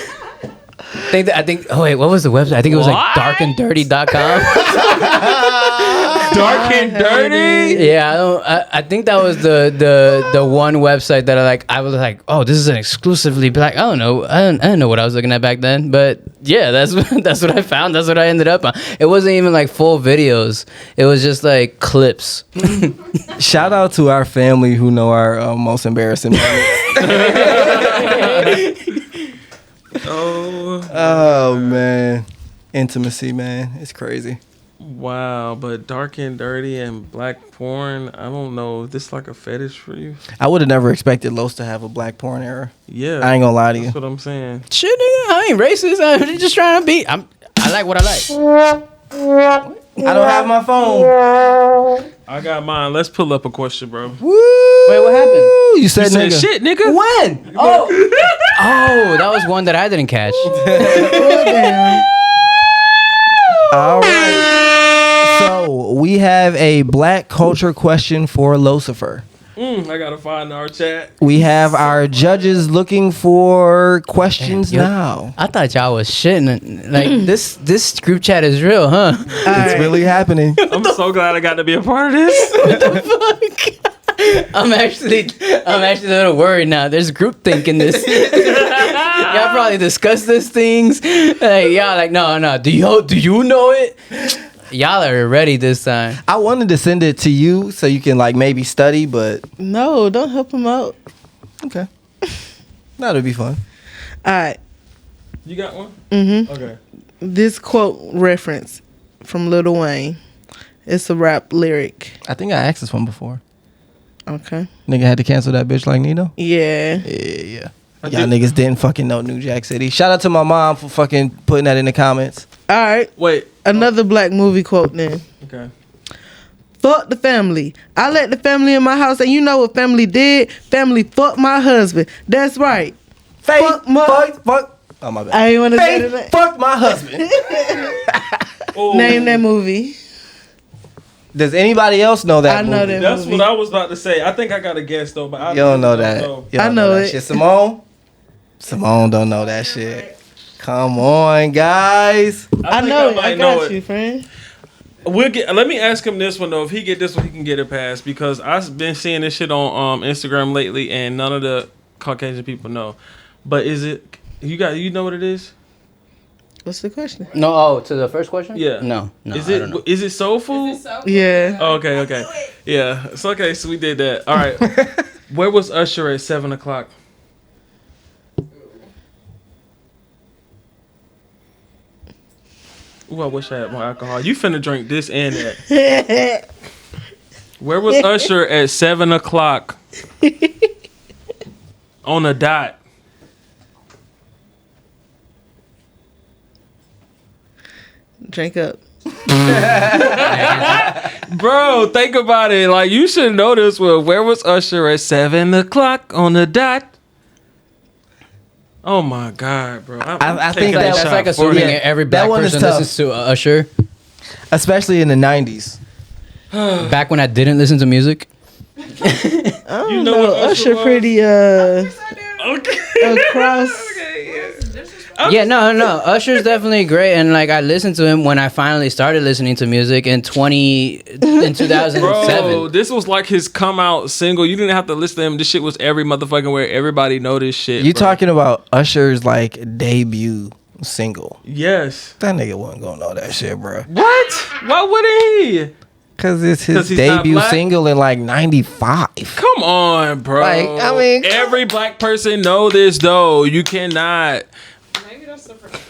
I think oh wait, what was the website? I think it was like darkanddirty.com. dark and dirty. Yeah, I think that was the one website that I was like, oh, this is an exclusively black. I don't know. I didn't know what I was looking at back then, but yeah, that's what I found. That's what I ended up on. It wasn't even like full videos. It was just like clips. Shout out to our family who know our most embarrassing moments. Oh, Oh man, intimacy, man, it's crazy. Wow, but dark and dirty and black porn, I don't know. Is this like a fetish for you? I would have never expected Los to have a black porn era. Yeah. I ain't gonna lie to you. That's what I'm saying. Shit, nigga, I ain't racist. I'm just trying to be. I like what I like. I don't have my phone. I got mine. Let's pull up a question, bro. Woo! Wait, what happened? You said, You said nigga. shit, nigga. When? Oh, that was one that I didn't catch. All right. So we have a black culture question for Lucifer. I gotta find our chat. We have our judges looking for questions Yo, now. I thought y'all was shitting. Like this group chat is real, huh? It's really happening. I'm so glad I got to be a part of this. I'm actually a little worried now. There's groupthink in this. Y'all probably discussed these things. Like y'all like no. Do you know it? Y'all are ready this time. I wanted to send it to you so you can like maybe study, but No, don't help him out. okay. That'll be fun. All right. You got one? Mm-hmm. Okay. This quote reference from Lil Wayne. It's a rap lyric. I think I asked this one before. Okay. Nigga had to cancel that bitch like Nino. Yeah. Yeah. Y'all niggas didn't fucking know New Jack City. Shout out to my mom for fucking putting that in the comments. All right. Wait. Another black movie quote then. Okay. Fuck the family. I let the family in my house, and you know what family did? Family fucked my husband. That's right. Fuck. Oh my bad. I ain't want to say that. Fuck my husband. Name that movie. Does anybody else know that? I know movie? that That's movie. what I was about to say. I think I got a guess though, but I You don't know really that. know. You don't I know that it. shit. Simone don't know that shit. Come on, guys. I think know it. might I know got it. you, friend. Let me ask him this one though. If he get this one, he can get it passed because I've been seeing this shit on Instagram lately, and none of the Caucasian people know. But is it you know what it is? What's the question? No, to the first question? Yeah. No, Is I don't know. it soul food? Yeah. Oh, okay. Yeah. It's okay. So we did that. All right. Where was Usher at 7:00? Ooh, I wish I had more alcohol. You finna drink this and that. Where was Usher at 7:00? On a dot. Drink up. Bro, think about it. Like, you should know this one. Where was Usher at 7:00 on the dot? Oh my God, bro. I taking think a That's shot like for assuming you. every That black one is person tough. listens to Usher. Especially in the 90s. Back when I didn't listen to music. I don't You know know. what Usher Usher was? pretty Okay. across. Yeah, no. Usher's definitely great, and like I listened to him when I finally started listening to music in 2007. Bro, this was like his come out single. You didn't have to listen to him. This shit was every motherfucking where everybody know this shit. You bro. talking about Usher's like debut single? Yes. That nigga wasn't gonna know that shit, bro. What? Why wouldn't he? Cause it's 'Cause his he's not debut black? single in like '95. Come on, bro. Like, I mean, every black person know this though. You cannot.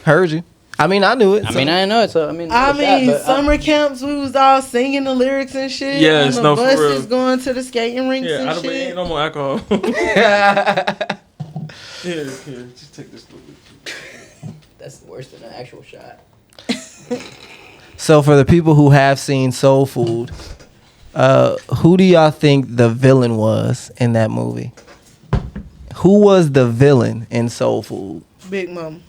Heard you. I mean, I knew it. I so- mean, I know it. So I mean, Summer camps, we was all singing the lyrics and shit. Yes, on the no, for real. buses going to the skating rinks Yeah, and I don't shit. ain't no more alcohol. Here, just take this. that's worse than an actual shot. So for the people who have seen Soul Food, who do y'all think the villain was in that movie? Who was the villain in Soul Food? Big Mama.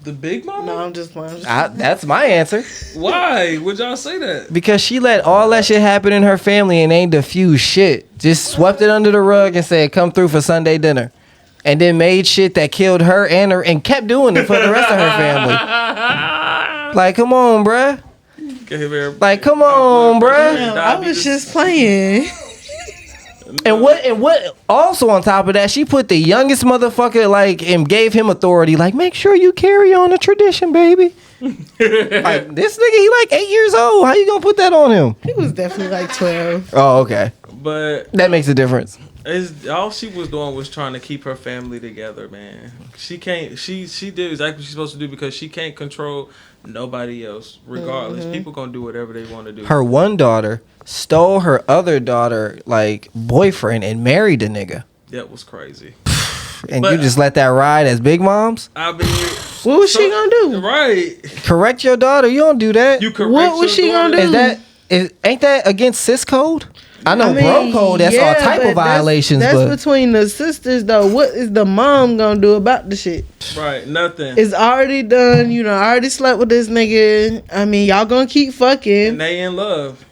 The Big Mama? No, I'm just playing. That's my answer. Why would y'all say that? Because she let all that shit happen in her family and ain't diffused shit. Just swept it under the rug and said, "Come through for Sunday dinner," and then made shit that killed her and kept doing it for the rest of her family. Like, come on, bruh. Like, come on, bruh. I was just playing. And what also on top of that, she put the youngest motherfucker like and gave him authority. Like, make sure you carry on the tradition, baby. Like, this nigga, he like 8 years old. How you gonna put that on him? He was definitely like 12. Oh, okay. But That makes a difference. all she was doing was trying to keep her family together, man. She can't. She did exactly what she's supposed to do because she can't control nobody else. Regardless, people gonna do whatever they want to do. Her one daughter stole her other daughter like boyfriend and married the nigga. That was crazy. And But- you just let that ride as big moms? I mean, What was she gonna do? right? Correct your daughter. You don't do that. You correct What was your she gonna daughter. do? Ain't that against cis code? I know I mean, bro code. That's yeah, all type but of violations. That's but between the sisters, though. What is the mom gonna do about the shit? Right, nothing. It's already done. You know, I already slept with this nigga. I mean, y'all gonna keep And fucking. they in love.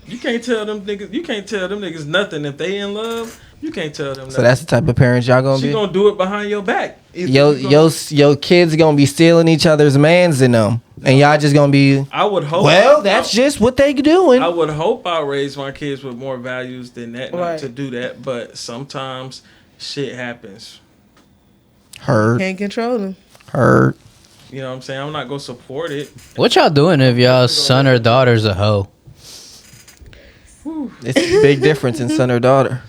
You can't tell them niggas. You can't tell them niggas nothing if they in love. You can't tell them. so that's the type of parents y'all gonna she be. gonna do it behind your back. Your kids gonna be stealing each other's mans in them, and y'all just gonna be. I would hope. Well, that's just what they doing. I would hope I raise my kids with more values than that, not Right. to do that. But sometimes shit happens. Heard, Can't control them. heard. You know what I'm saying? I'm not gonna support it. What y'all doing if y'all son or daughter's a hoe? It's a big difference in son or daughter.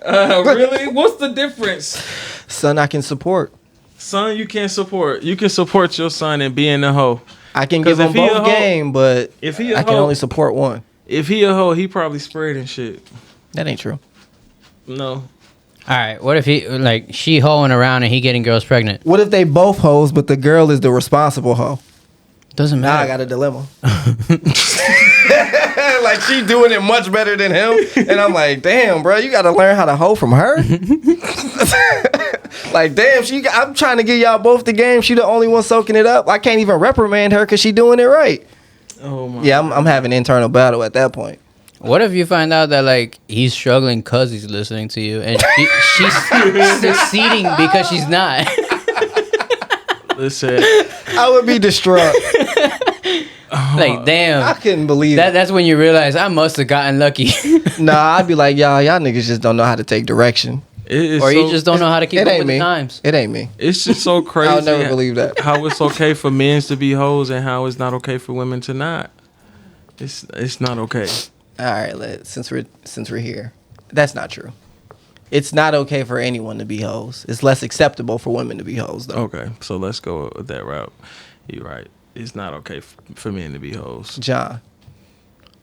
Really? What's the difference? Son, I can support. Son, you can't support. You can support your son and being a hoe. I can 'Cause give him if he a both hoe- game, but If he a I can hoe, only support one. if he a hoe, he probably spreading shit. That ain't true. No. All right, what if he like she hoeing around and he getting girls pregnant? What if they both hoes, but the girl is the responsible hoe? Doesn't Now I matter. got a dilemma. Like she doing it much better than him, and I'm like, damn, bro, you got to learn how to hoe from her. Like, damn, I'm trying to get y'all both the game. She the only one soaking it up. I can't even reprimand her because she doing it right. Oh my. Yeah, I'm having internal battle at that point. What if you find out that like he's struggling because he's listening to you and she's succeeding because she's not? Listen. I would be distraught. Like damn, I couldn't believe it. that's when you realize I must have gotten lucky, Nah, I'd be like, y'all niggas just don't know how to take direction. It's or you so- just don't know how to keep It up ain't with me. the times. It ain't me. It's just so crazy. I'll never believe that. How it's okay for men to be hoes and how it's not okay for women to not. It's not okay. All right, since we're here, that's not true. It's not okay for anyone to be hoes. It's less acceptable for women to be hoes, though. Okay, so let's go with that route. You're right. It's not okay for men to be hoes. John,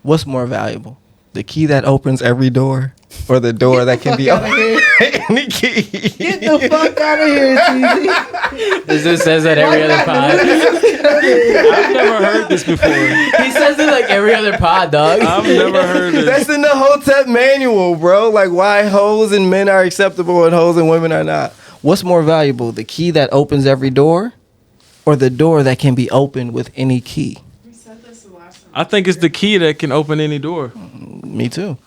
what's more valuable? The key that opens every door, or the door that can be opened? Any key. Get the fuck out of here, TZ. This just says that every other pod. I've never heard this before. He says it like every other pod, dog. I've never heard this. That's in the Hotep manual, bro. Like why hoes and men are acceptable and hoes and women are not. What's more valuable? The key that opens every door, or the door that can be opened with any key? I think it's the key that can open any door. Me too.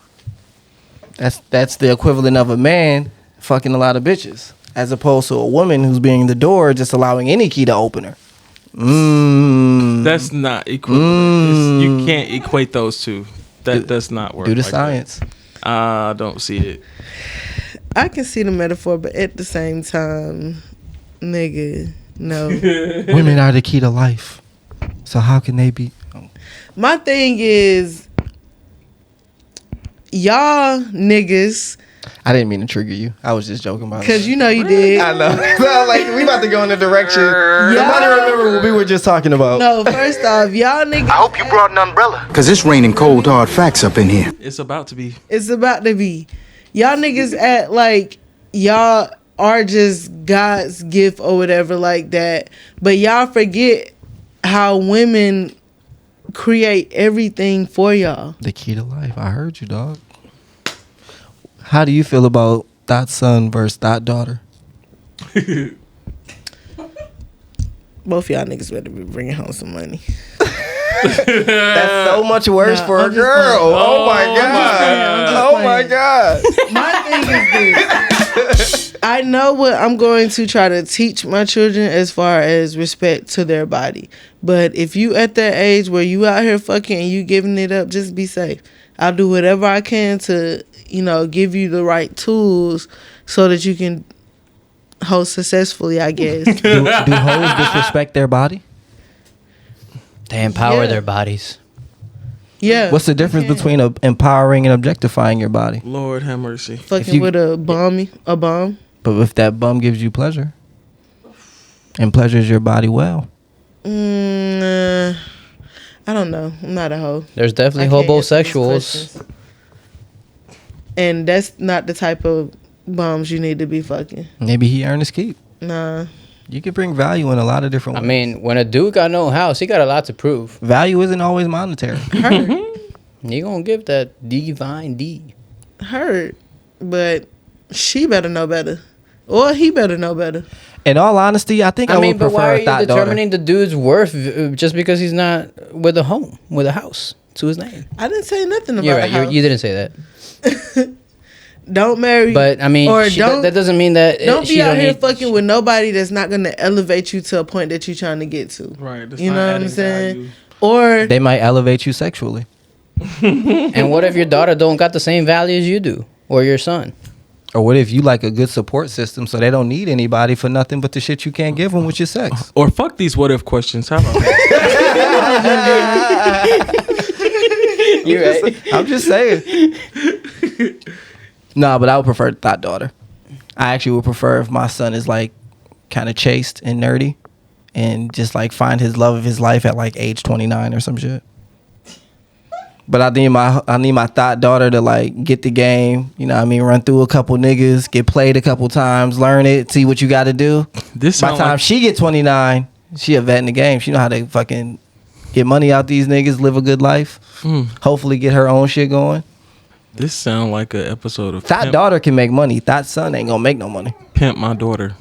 That's the equivalent of a man fucking a lot of bitches, as opposed to a woman who's being the door, just allowing any key to open her. That's not equivalent. You can't equate those two. That does not work. Do the like science. that. I don't see it. I can see the metaphor, but at the same time, nigga, no. Women are the key to life. So how can they be? My thing is, y'all niggas, I didn't mean to trigger you. I was just joking about it. because you know you did. I know. So, like we about to go in a direction. Somebody remember what we were just talking about. No, first off, y'all niggas. I hope you brought an umbrella. Cause it's raining cold hard facts up in here. It's about to be. It's about to be. Y'all niggas act like y'all are just God's gift or whatever like that. But y'all forget how women create everything for y'all. The key to life. I heard you, dog. How do you feel about that son versus that daughter? Both y'all niggas better be bringing home some money. That's so much worse Nah, for a I'm just girl. playing. Oh my I'm god. just Oh my playing. god. My thing is this. I know what I'm going to try to teach my children as far as respect to their body. But if you at that age where you out here fucking and you giving it up, just be safe. I'll do whatever I can to, give you the right tools so that you can host successfully, I guess. Do hoes disrespect their body? They empower Yeah. their bodies. Yeah. What's the difference between empowering and objectifying your body? Lord have mercy. fucking you- with a bomb? But if that bum gives you pleasure, And pleasures your body well. I don't know. I'm not a hoe. There's definitely I can't answer these hobosexuals. questions. And that's not the type of bums you need to be fucking. Maybe he earned his keep. Nah. You can bring value in a lot of different I ways. mean, when a dude got no house, he got a lot to prove. Value isn't always monetary. You gonna give that divine D. Hurt. But she better know better. Or he better know better. In all honesty, I think I, mean, would but prefer why are a you thought daughter. determining the dude's worth just because he's not with a home, with a house to his name? I didn't say nothing about You're the right. house. You didn't say that. Don't marry. But I mean, or that doesn't mean that don't she be out don't here need- fucking with nobody that's not gonna elevate you to a point that you're trying to get to. Right. that's You not know what I'm adding saying? value. Or They might elevate you sexually. And what if your daughter don't got the same value as you do, or your son? Or what if you like a good support system so they don't need anybody for nothing but the shit you can't give them, which is sex? Or fuck these what if questions. How about that? You're right. I'm just saying. Nah, but I would prefer thought daughter. I actually would prefer if my son is like kind of chaste and nerdy and just like find his love of his life at like age 29 or some shit. But I need my thought daughter to like get the game, you know what I mean, run through a couple niggas, get played a couple times, learn it, see what you got to do. This By the sound time like she get 29, she a vet in the game. She know how to fucking get money out these niggas, live a good life. Hopefully get her own shit going. this sound like an episode of Thought daughter can make money. Thought son ain't gonna make no money. Pimp My Daughter.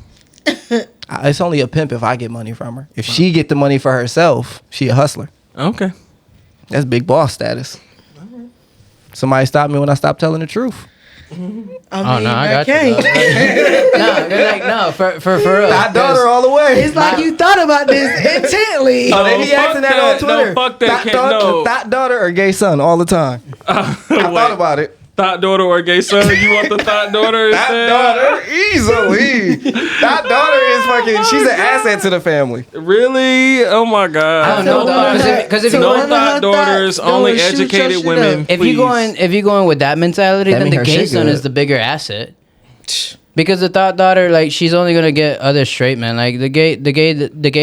It's only a pimp if I get money from her. If she get the money for herself, she a hustler. Okay. That's big boss status. Somebody stop me when I stop telling the truth. I mean, Oh no, I got can't. you. No, they're like no, for real. Thought daughter all the way. It's like you thought about this intently. Oh, they be fuck asking that that. on Twitter. No, fuck that. Thought daughter or gay son all the time. I thought about it. Thought daughter or gay son? You want the thought daughter Thought instead? daughter, easily. Thought daughter is fucking. She's an asset to the family. Really? Oh my god. I don't know though, because if you No one of thought her daughters, thoughts only don't shoot your educated shit women. up. if you going with that mentality, That then mean the her gay shit son good. is the bigger asset. Because the thought daughter, like, she's only gonna get other straight men. Like the gay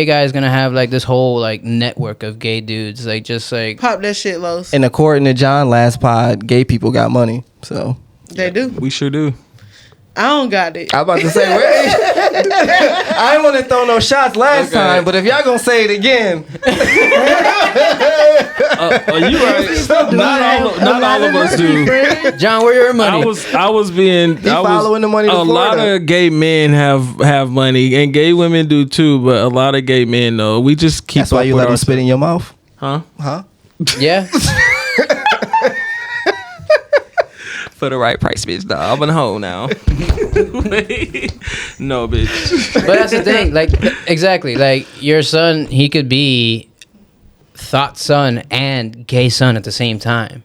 guy is gonna have like this whole like network of gay dudes, like just like Pop that shit, Los. And according to John last pod, gay people got money. So They do. We sure do. I don't got it. I was about to say, I didn't want to throw no shots last Okay. time, but if y'all gonna say it again, You right. Not all of us do. John, where your money? I was being. following the money to A lot Florida. of gay men have money, and gay women do too. But a lot of gay men, though, we just keep. that's why up you with let them our- spit in your mouth, Huh? huh? Yeah. For the right price, bitch. Nah, I'm a hoe now. No, bitch. But that's the thing, like exactly, like your son, he could be thought son and gay son at the same time.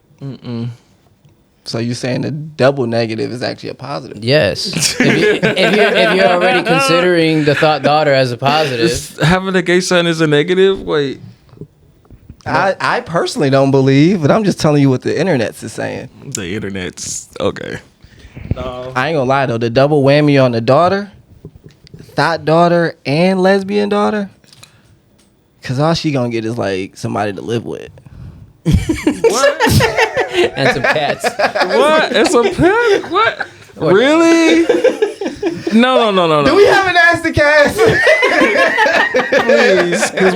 So you saying the double negative is actually a positive? Yes, if you're already considering the thought daughter as a positive, Having a gay son is a negative. Wait, I personally don't believe, but I'm just telling you what the internet's is saying. the internet's okay. No. I ain't gonna lie though, the double whammy on the daughter, thought daughter and lesbian daughter, cause all she gonna get is like somebody to live with. and some cats. What? It's a pet? What? Really? No. Do we have an ask the cast? Please, because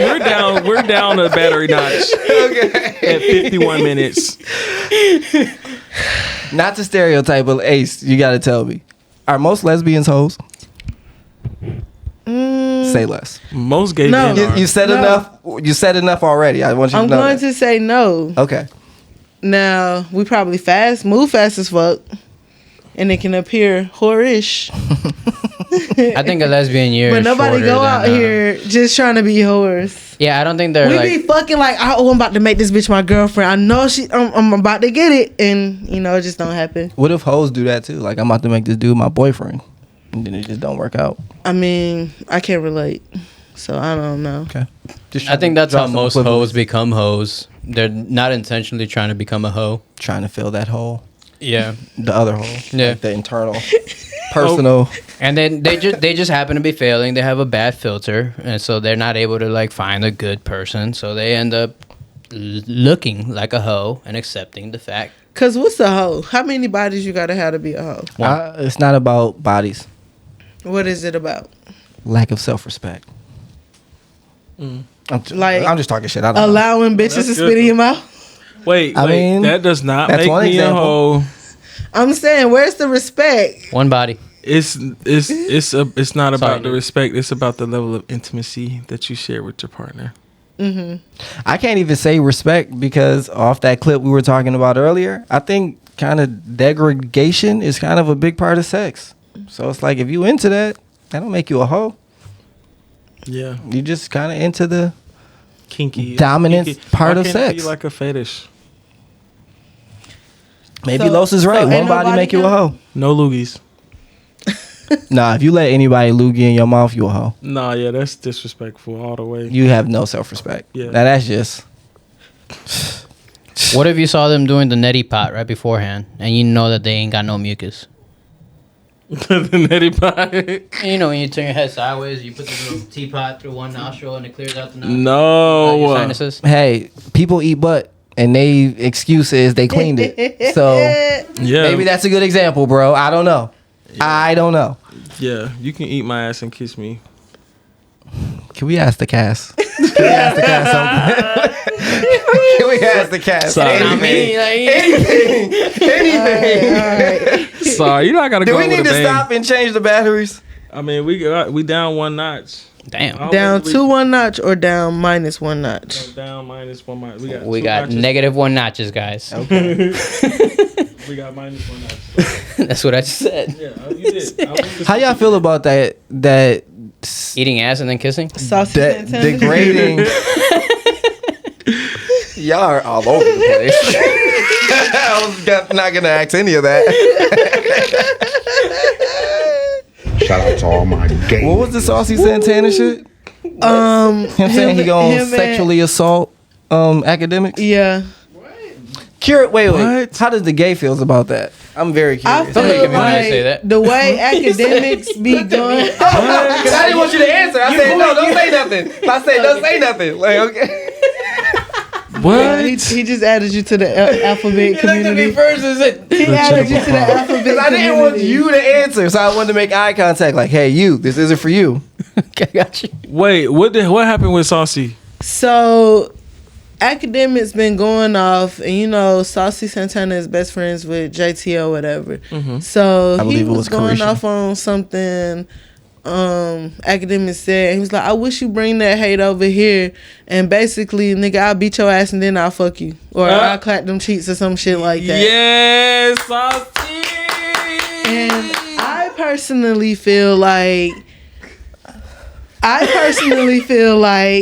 we're down a battery notch Okay. at 51 minutes. Not to stereotype, but Ace, you gotta tell me, are most lesbians hoes? Say less. Most gay No. men are. You said No. enough. You said enough already. I want you I'm to know. going that. to say no. Okay. Now, we probably move fast as fuck. And it can appear whorish. I think a lesbian year, But is nobody shorter go than, out here just trying to be whores. Yeah, I don't think they're We like. be fucking like, oh, I'm about to make this bitch my girlfriend. I know I'm about to get it. And, it just don't happen. What if hoes do that too? Like, I'm about to make this dude my boyfriend, and then it just don't work out. I mean, I can't relate. So, I don't know. Okay. Just I think that's draw how some most equivalence. hoes become hoes. They're not intentionally trying to become a hoe. Trying to fill that hole, Yeah. the other hole, Yeah. like the internal. personal. And then they just happen to be failing. They have a bad filter, and so they're not able to like find a good person. So they end up looking like a hoe and accepting the fact. Cause what's a hoe? How many bodies you gotta have to be a hoe? It's not about bodies. What is it about? Lack of self-respect. I'm just talking shit. I don't know. Allowing bitches to spit in your mouth. Wait, I mean, that does not that's make one me example. a hoe. I'm saying, where's the respect? One body. It's not about the dude. respect. It's about the level of intimacy that you share with your partner. I can't even say respect because off that clip we were talking about earlier, I think kind of degradation is kind of a big part of sex. So it's like if you into that don't make you a hoe. Yeah, You just kind of into the kinky dominant kinky. part Why of can't it be sex. like a fetish. Maybe So- Los is so right. ain't One body nobody make you a know? hoe. No loogies. Nah, if you let anybody loogie in your mouth, you a hoe. Nah, yeah, that's disrespectful all the way. You have no self-respect. Yeah. Now that's just What if you saw them doing the neti pot right beforehand, and you know that they ain't got no mucus? The neti pie. And you know, when you turn your head sideways, you put the little teapot through one nostril, and it clears out the your No. sinuses. hey, people eat butt and they excuse is they cleaned it. So Yeah. maybe that's a good example, bro. I don't know. I don't know. Yeah, you can eat my ass and kiss me. Can we ask the cast? Can we ask the cast something? Can we ask the cast? Sorry. Anything. Anything. Sorry, you know I gotta Do go we with need a to bang. stop and change the batteries? I mean, we down one notch. Damn. Down We- 1 notch or down -1 notch? Down -1 notch. We two got notches. -1 notches, guys. We got -1 notch. That's what I just said. Yeah, you did. How y'all feel about that Eating ass and then kissing. Saucy that Santana? degrading? Y'all are all over the place. I was not gonna ask any of that. Shout out to all my gay. What was the Saucy Santana shit? Him Him saying he gonna him and- sexually assault academics? Yeah. Wait. What? How does the gay feels about that? I'm very I curious. Don't make feel me wanna say like that. the way academics be going. Because I didn't want you to answer. I said no, don't say nothing. I said don't say nothing. Like okay. What? He just added you to the alphabet community. first and said He added you to the alphabet because I community. didn't want you to answer, so I wanted to make eye contact. Like, hey, you, this isn't for you. Okay, got you. Wait, what happened with Saucy? So, academics been going off, and you know, Saucy Santana is best friends with JT or whatever. So I believe he it was was going Carisha. off on something. Academics said he was like, "I wish you bring that hate over here." And basically, nigga, I'll beat your ass and then I'll fuck you, or I'll clap them cheeks or some shit like that. Yes, Saucy. And I personally feel like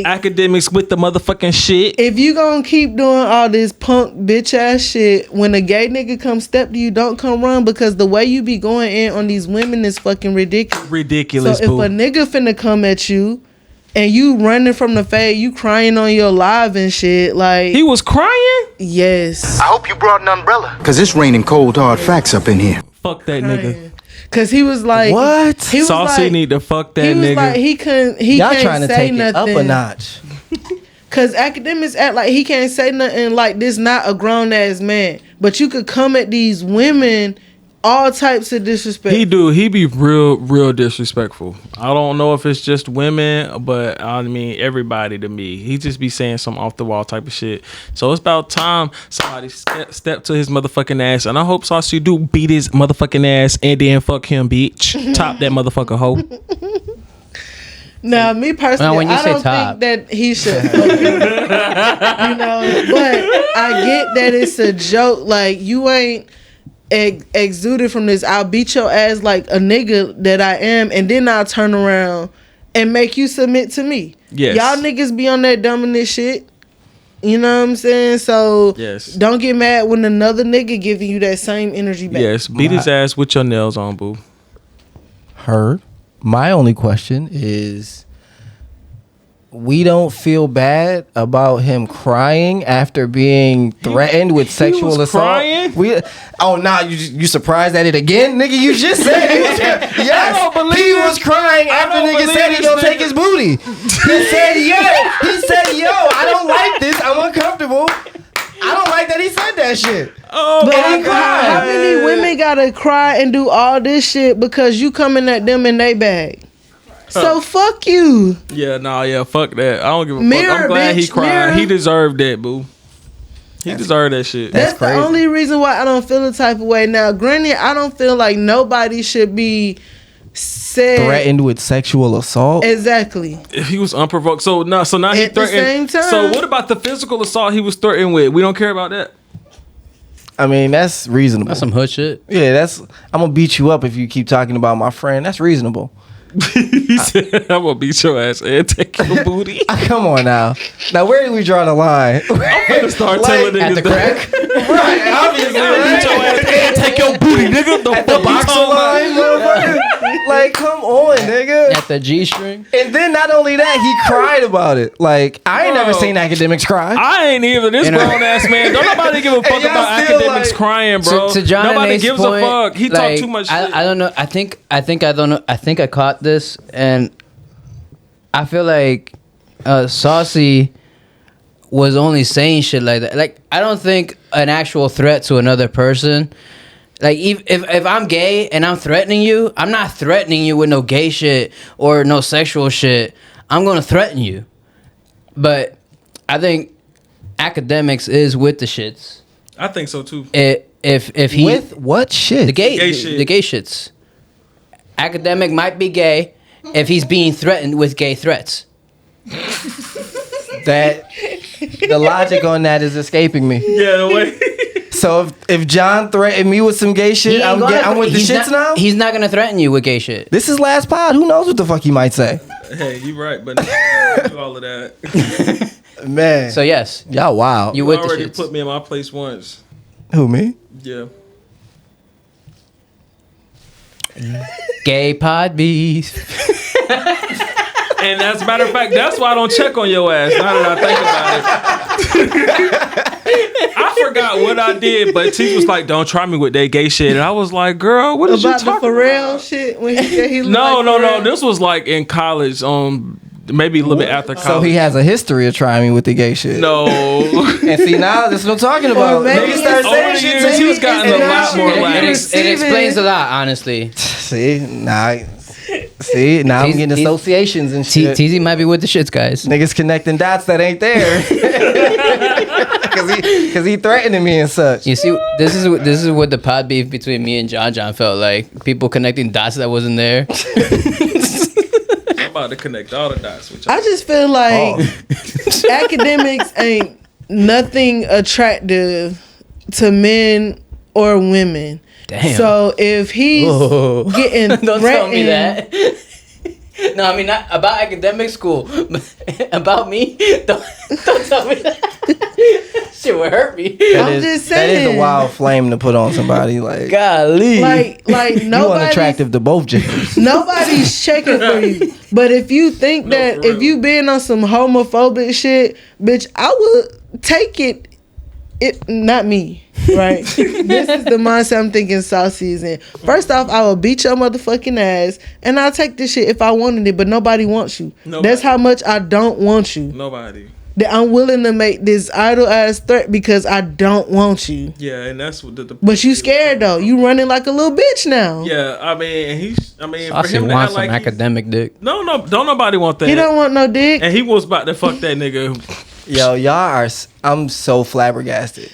Academics with the motherfucking shit. if you gonna keep doing all this punk bitch ass shit, when a gay nigga come step to you, don't come run, because the way you be going in on these women is fucking ridiculous. Ridiculous, So if boo. a nigga finna come at you and you running from the fade, you crying on your live and shit, like He was crying? yes. I hope you brought an umbrella. Cause it's raining cold hard facts up in here. Fuck that nigga. Cause he was like, What? He was Saucy like, need to fuck that he was nigga. like, he Y'all can't trying to say take nothing. it up a notch. Cause academics act like he can't say nothing, like this not a grown ass man. But you could come at these women all types of disrespect. He be real disrespectful. I don't know if it's just women, but I mean everybody to me. He just be saying some off the wall type of shit. So it's about time somebody step to his motherfucking ass, and I hope Saucy do beat his motherfucking ass and then fuck him, bitch. Top that motherfucker hoe. Now, me personally, Now, when you I say don't top. think that he should fuck you. You know, but I get that it's a joke. Like, you ain't exuded from this. I'll beat your ass like a nigga that I am, and then I'll turn around and make you submit to me. Yes. Y'all niggas be on that dominant shit. You know what I'm saying? So Yes. don't get mad when another nigga giving you that same energy back. Yes, beat his ass with your nails on, boo. Heard. My only question is, we don't feel bad about him crying after being threatened with sexual was assault. crying? You surprised at it again, nigga? You just said it. Yes, don't believe he this. was crying after don't nigga believe said he this gonna nigga. take his booty. He said, yeah. He said, yo, I don't like this. I'm uncomfortable. I don't like that he said that shit. Oh But my God. how many women gotta cry and do all this shit because you coming at them in they bag? So fuck you. Yeah, fuck that. I don't give a Mirror, fuck. I'm glad he bitch, cried. mirror. He deserved that, boo. He deserved that shit. That's That's crazy. the only reason why I don't feel the type of way. Now, granted, I don't feel like nobody should be said Threatened with sexual assault. exactly. If he was unprovoked, so now he At the threatened. same time. So what about the physical assault he was threatened with? We don't care about that. I mean, that's reasonable. That's some hood shit. Yeah, I'm gonna beat you up if you keep talking about my friend. That's reasonable. He said, "I'm gonna beat your ass and take your booty." Come on now. Now, where do we draw the line? I'm gonna start telling niggas At the that. crack. Right, obviously. Beat your ass and take your booty, nigga. The At the fuck you boxer talking about? line, motherfucker. Like, come on, nigga. At the G string. And then not only that, he cried about it. Like, I ain't never Bro. seen academics cry. I ain't either. This You know- grown ass man. Don't nobody give a fuck And y'all about still academics like- crying, bro. To John Nobody and Nate's gives point, a fuck. He like, talk too much shit. I don't know. I think I don't know. I think I caught this, and I feel like Saucy was only saying shit like that. Like, I don't think an actual threat to another person. Like, if I'm gay and I'm threatening you, I'm not threatening you with no gay shit or no sexual shit. I'm gonna threaten you. But I think academics is with the shits. I think so too. If he With what shit? the gay Gay shit. the gay shits. Academic might be gay if he's being threatened with gay threats. That the logic on that is escaping me. Yeah, the way. So if John threatened me with some gay shit, He ain't I'm gonna- with the he's shits now. not, He's not gonna threaten you with gay shit. This is last pod. Who knows what the fuck he might say? Hey, you right, but do all of that. Man. So yes, Y'all wild. you You with the already shits. put me in my place once. Who, me? Yeah. Gay pod beef. And as a matter of fact, that's why I don't check on your ass. Now that I think about it, I forgot what I did, but T was like, "Don't try me with that gay shit," and I was like, "Girl, what is you About the talking Pharrell about?" shit when he said he looked No, like no, no. Pharrell. This was like in college, maybe a little bit after college. So he has a history of trying me with the gay shit. no. And see, now that's what I'm talking about. maybe Niggas start it's- saying Over the shit years, to he was me, gotten and a now lot shit- more It, lax. it explains a lot, honestly. See, now I'm getting He's- associations and shit. TZ might be with the shits, guys. Niggas connecting dots that ain't there. Cause he threatening me and such. You see, this is what the pod beef between me and John felt like. People connecting dots that wasn't there. I'm about to connect all the dots with you. I just feel like academics ain't nothing attractive to men or women. Damn. So if he's Whoa. getting Don't tell me threatened, that. No, I mean not about academic school, but about me. Don't tell me that. Shit would hurt me. I'm just That is a saying. wild flame to put on somebody. Like, Golly. like you nobody, unattractive to both genders. nobody's checking for you. But if you think No, that for real. if you been on some homophobic shit, bitch, I would take it. It not me, right? This is the mindset I'm thinking Saucy is in. First off, I will beat your motherfucking ass, and I'll take this shit if I wanted it. But nobody wants you. Nobody. That's how much I don't want you. Nobody. That I'm willing to make this idle ass threat because I don't want you. Yeah, and that's what the But you scared though. You running like a little bitch now. Yeah, I mean, for Saucy him to wants act some like he's- academic dick. no, don't nobody want that. He don't want no dick. And he was about to fuck that nigga. Yo, y'all are. I'm so flabbergasted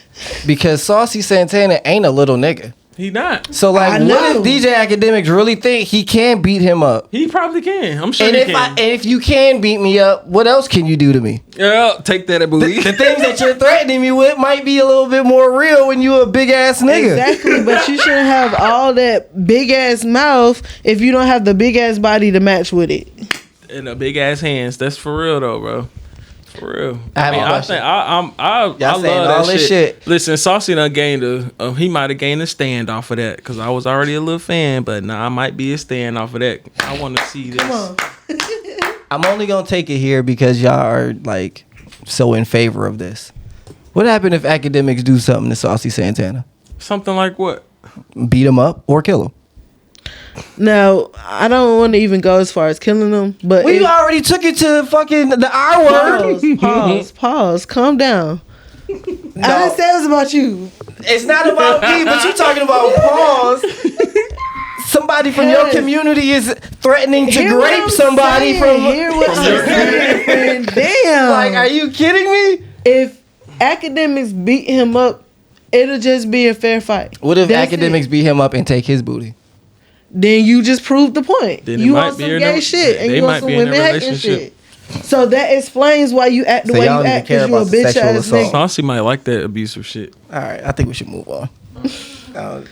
because Saucy Santana ain't a little nigga. He not. So I like, know. what if DJ Academics really think he can beat him up? He probably can. I'm sure And he if can. if you can beat me up, what else can you do to me? Yeah, take that at booty. The things that you're threatening me with might be a little bit more real when you a big ass nigga. Exactly, but you shouldn't have all that big ass mouth if you don't have the big ass body to match with it. And the big ass hands. That's for real though, bro. For real. I have a I question. think I Y'all love saying that all this shit. Listen, Saucy done gained he might have gained a stand off of that because I was already a little fan, but now I might be a stand off of that. I want to see this. Come on. I'm only gonna take it here because y'all are like so in favor of this. What happened if academics do something to Saucy Santana? Something like what? Beat him up or kill him? Now, I don't want to even go as far as killing them, but We already took it to fucking the R word. pause, calm down. I didn't say it was about you. It's not about me, but you talking about pause. Somebody from your community is threatening to Hear what grape I'm somebody saying. from. Hear what I'm saying, friend. Damn. Like, are you kidding me? If academics beat him up, it'll just be a fair fight. What if That's academics it. beat him up and take his booty? Then you just proved the point. Then it You might on be some in gay a- shit and they you on might some be in a women hating relationship. shit. So that explains why you act the So way y'all you don't even act care because you a about the bitch sexual ass assault. nigga. Saucy might like that abusive shit. All right, I think we should move on.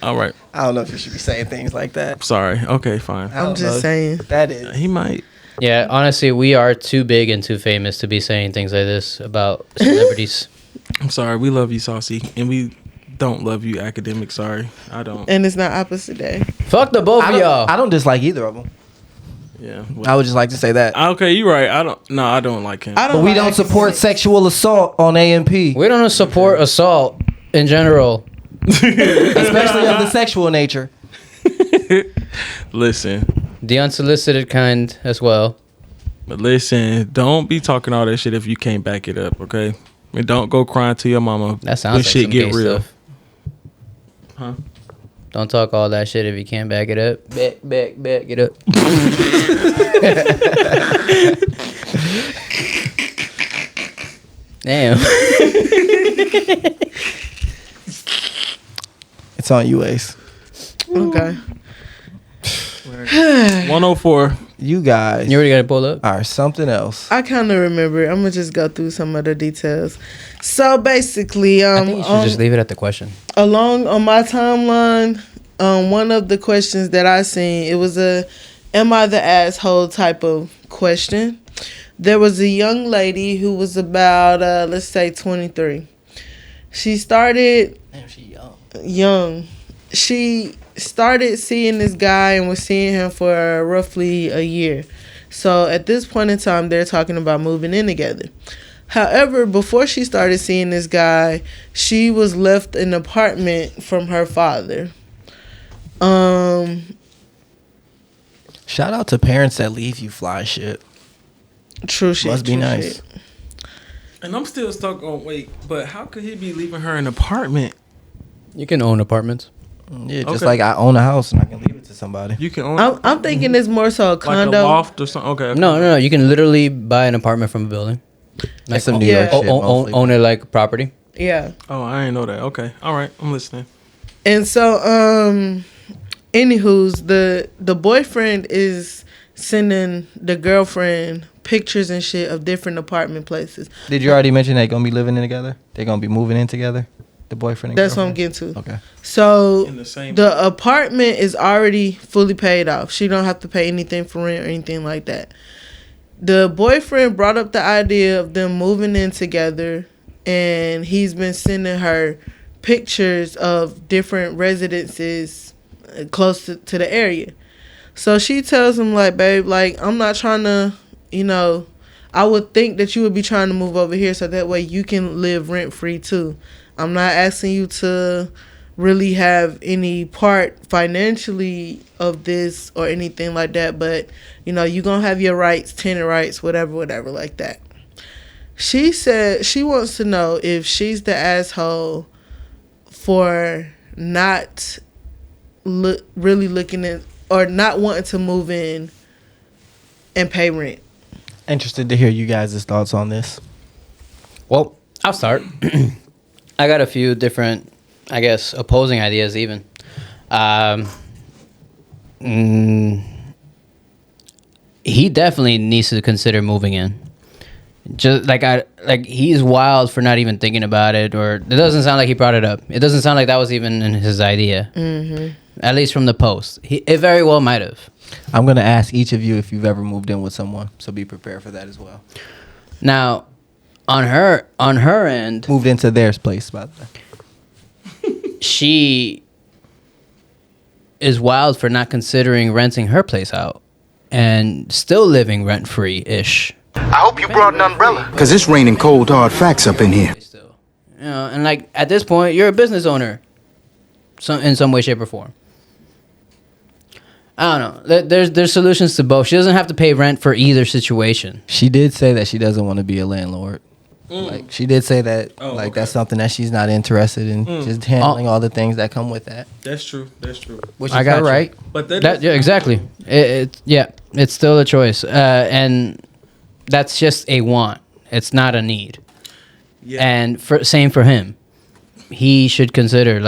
All right. I don't know if you should be saying things like that. Sorry. Okay, fine. I don't I'm just know. saying. That is. He might. Yeah, honestly, we are too big and too famous to be saying things like this about celebrities. I'm sorry. We love you, Saucy, and we don't love you, academic. Sorry, I don't. And it's not opposite day. Fuck the both I of don't, y'all. I don't dislike either of them. Yeah. I would just like to say that. Okay, you're right. I don't. No, I don't like him. I don't But we like don't support academics. sexual assault on AMP, We don't support assault in general. especially of the sexual nature. Listen, The unsolicited kind as well. but listen. Don't be talking all that shit if you can't back it up. Okay, and don't go crying to your mama. That sounds when like shit some get gay real. stuff. Huh? Don't talk all that shit if you can't back it up. Back it up. Damn. It's on you, Ace. Okay. 104. You guys You already got it pulled up? are something else. I kind of remember. I'm gonna just go through some of the details. So basically, I think you should just leave it at the question. along on my timeline, one of the questions that I seen, it was a "Am I the asshole?" type of question. There was a young lady who was about let's say 23. She started Damn, she young. young. She started seeing this guy and was seeing him for roughly a year. So at this point in time, they're talking about moving in together. However, before she started seeing this guy, she was left an apartment from her father. Shout out to parents that leave you fly shit. True shit. Must be true nice. shit. And I'm still stuck on wait. But how could he be leaving her an apartment? You can own apartments. Yeah, just Okay. like I own a house and I can leave it to somebody. You can own I'm thinking it's more so a like a condo. loft or something. Okay. No. You can literally buy an apartment from a building. That's some own- New York Yeah. shit. own, mostly. own it like property. Yeah. Oh, I didn't know that. Okay. All right. I'm listening. And so, anywho's the boyfriend is sending the girlfriend pictures and shit of different apartment places. Did you already mention they gonna be living in together? They gonna be moving in together? The boyfriend and That's what I'm girlfriend? getting to. Okay. So In the same. the apartment is already fully paid off. She don't have to pay anything for rent or anything like that. The boyfriend brought up the idea of them moving in together, and he's been sending her pictures of different residences close to the area. So she tells him, like, babe, like, I'm not trying to, I would think that you would be trying to move over here so that way you can live rent free too. I'm not asking you to really have any part financially of this or anything like that, but you're gonna have your rights, tenant rights, whatever like that. She said she wants to know if she's the asshole for not really looking at or not wanting to move in and pay rent. Interested to hear you guys' thoughts on this. Well, I'll start. I got a few different, I guess, opposing ideas even. He definitely needs to consider moving in. Just like he's wild for not even thinking about it, or it doesn't sound like he brought it up. It doesn't sound like that was even in his idea. Mm-hmm. At least from the post, it very well might have. I'm gonna ask each of you if you've ever moved in with someone, so be prepared for that as well. Now, on her end, Moved into their place, by the way. she is wild for not considering renting her place out and still living rent free ish. I hope you brought an umbrella. Cause it's raining cold hard facts up in here. Still, and like at this point, you're a business owner, in some way, shape, or form. I don't know. There's solutions to both. She doesn't have to pay rent for either situation. She did say that she doesn't want to be a landlord. Like she did say that that's something that she's not interested in. Just handling all the things that come with that. That's true. Which is I got her you. right. But Yeah, exactly. It's still a choice, and that's just a want. It's not a need. Yeah. And same for him. He should consider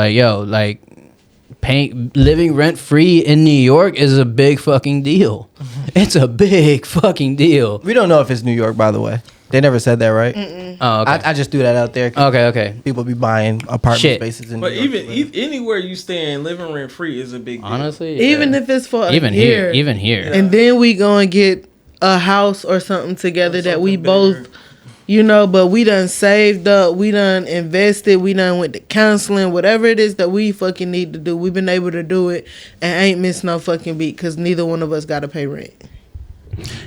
living rent free in New York is a big fucking deal. It's a big fucking deal. We don't know if it's New York, by the way. They never said that, right? Oh, okay. I just threw that out there. Okay. People be buying apartment Shit. spaces in But New York. even anywhere you stay living rent free is a big deal. Honestly, Even if it's for even a year. here. And then we go and get a house or something together that we something both, bigger. but we done saved up, we done invested, we done went to counseling, whatever it is that we fucking need to do, we've been able to do it and ain't missed no fucking beat because neither one of us got to pay rent.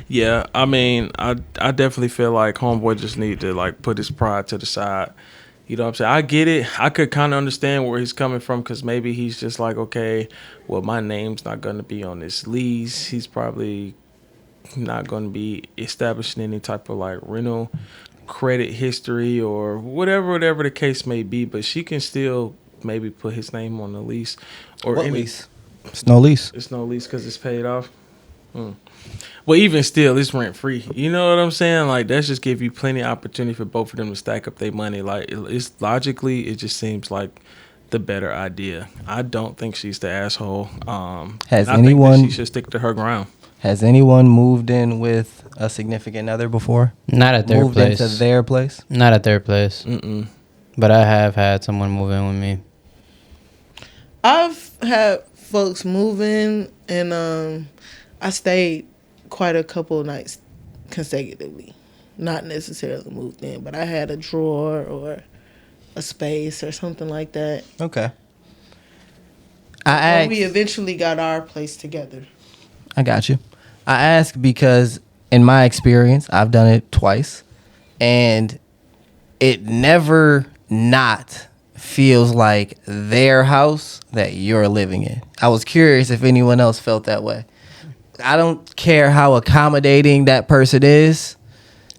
Yeah, I mean, I definitely feel like homeboy just need to like put his pride to the side. You know what I'm saying? I get it. I could kind of understand where he's coming from because maybe he's just like, okay, well, my name's not going to be on this lease. He's probably not going to be establishing any type of like rental credit history or whatever the case may be. But she can still maybe put his name on the lease or What any lease? It's no lease. It's no lease because it's paid off. Well, even still, it's rent free. You know what I'm saying? Like, that's just give you plenty of opportunity for both of them to stack up their money. Like, it's logically, it just seems like the better idea. I don't think she's the asshole. Has I think anyone- that she should stick to her ground? Has anyone moved in with a significant other before? Not at their Moved place. into their place? Not at their place. Mm-mm. But I have had someone move in with me. I've had folks move in and I stayed quite a couple of nights consecutively. Not necessarily moved in, but I had a drawer or a space or something like that. Okay. When we eventually got our place together. I got you. I ask because in my experience, I've done it twice, and it never not feels like their house that you're living in. I was curious if anyone else felt that way. I don't care how accommodating that person is.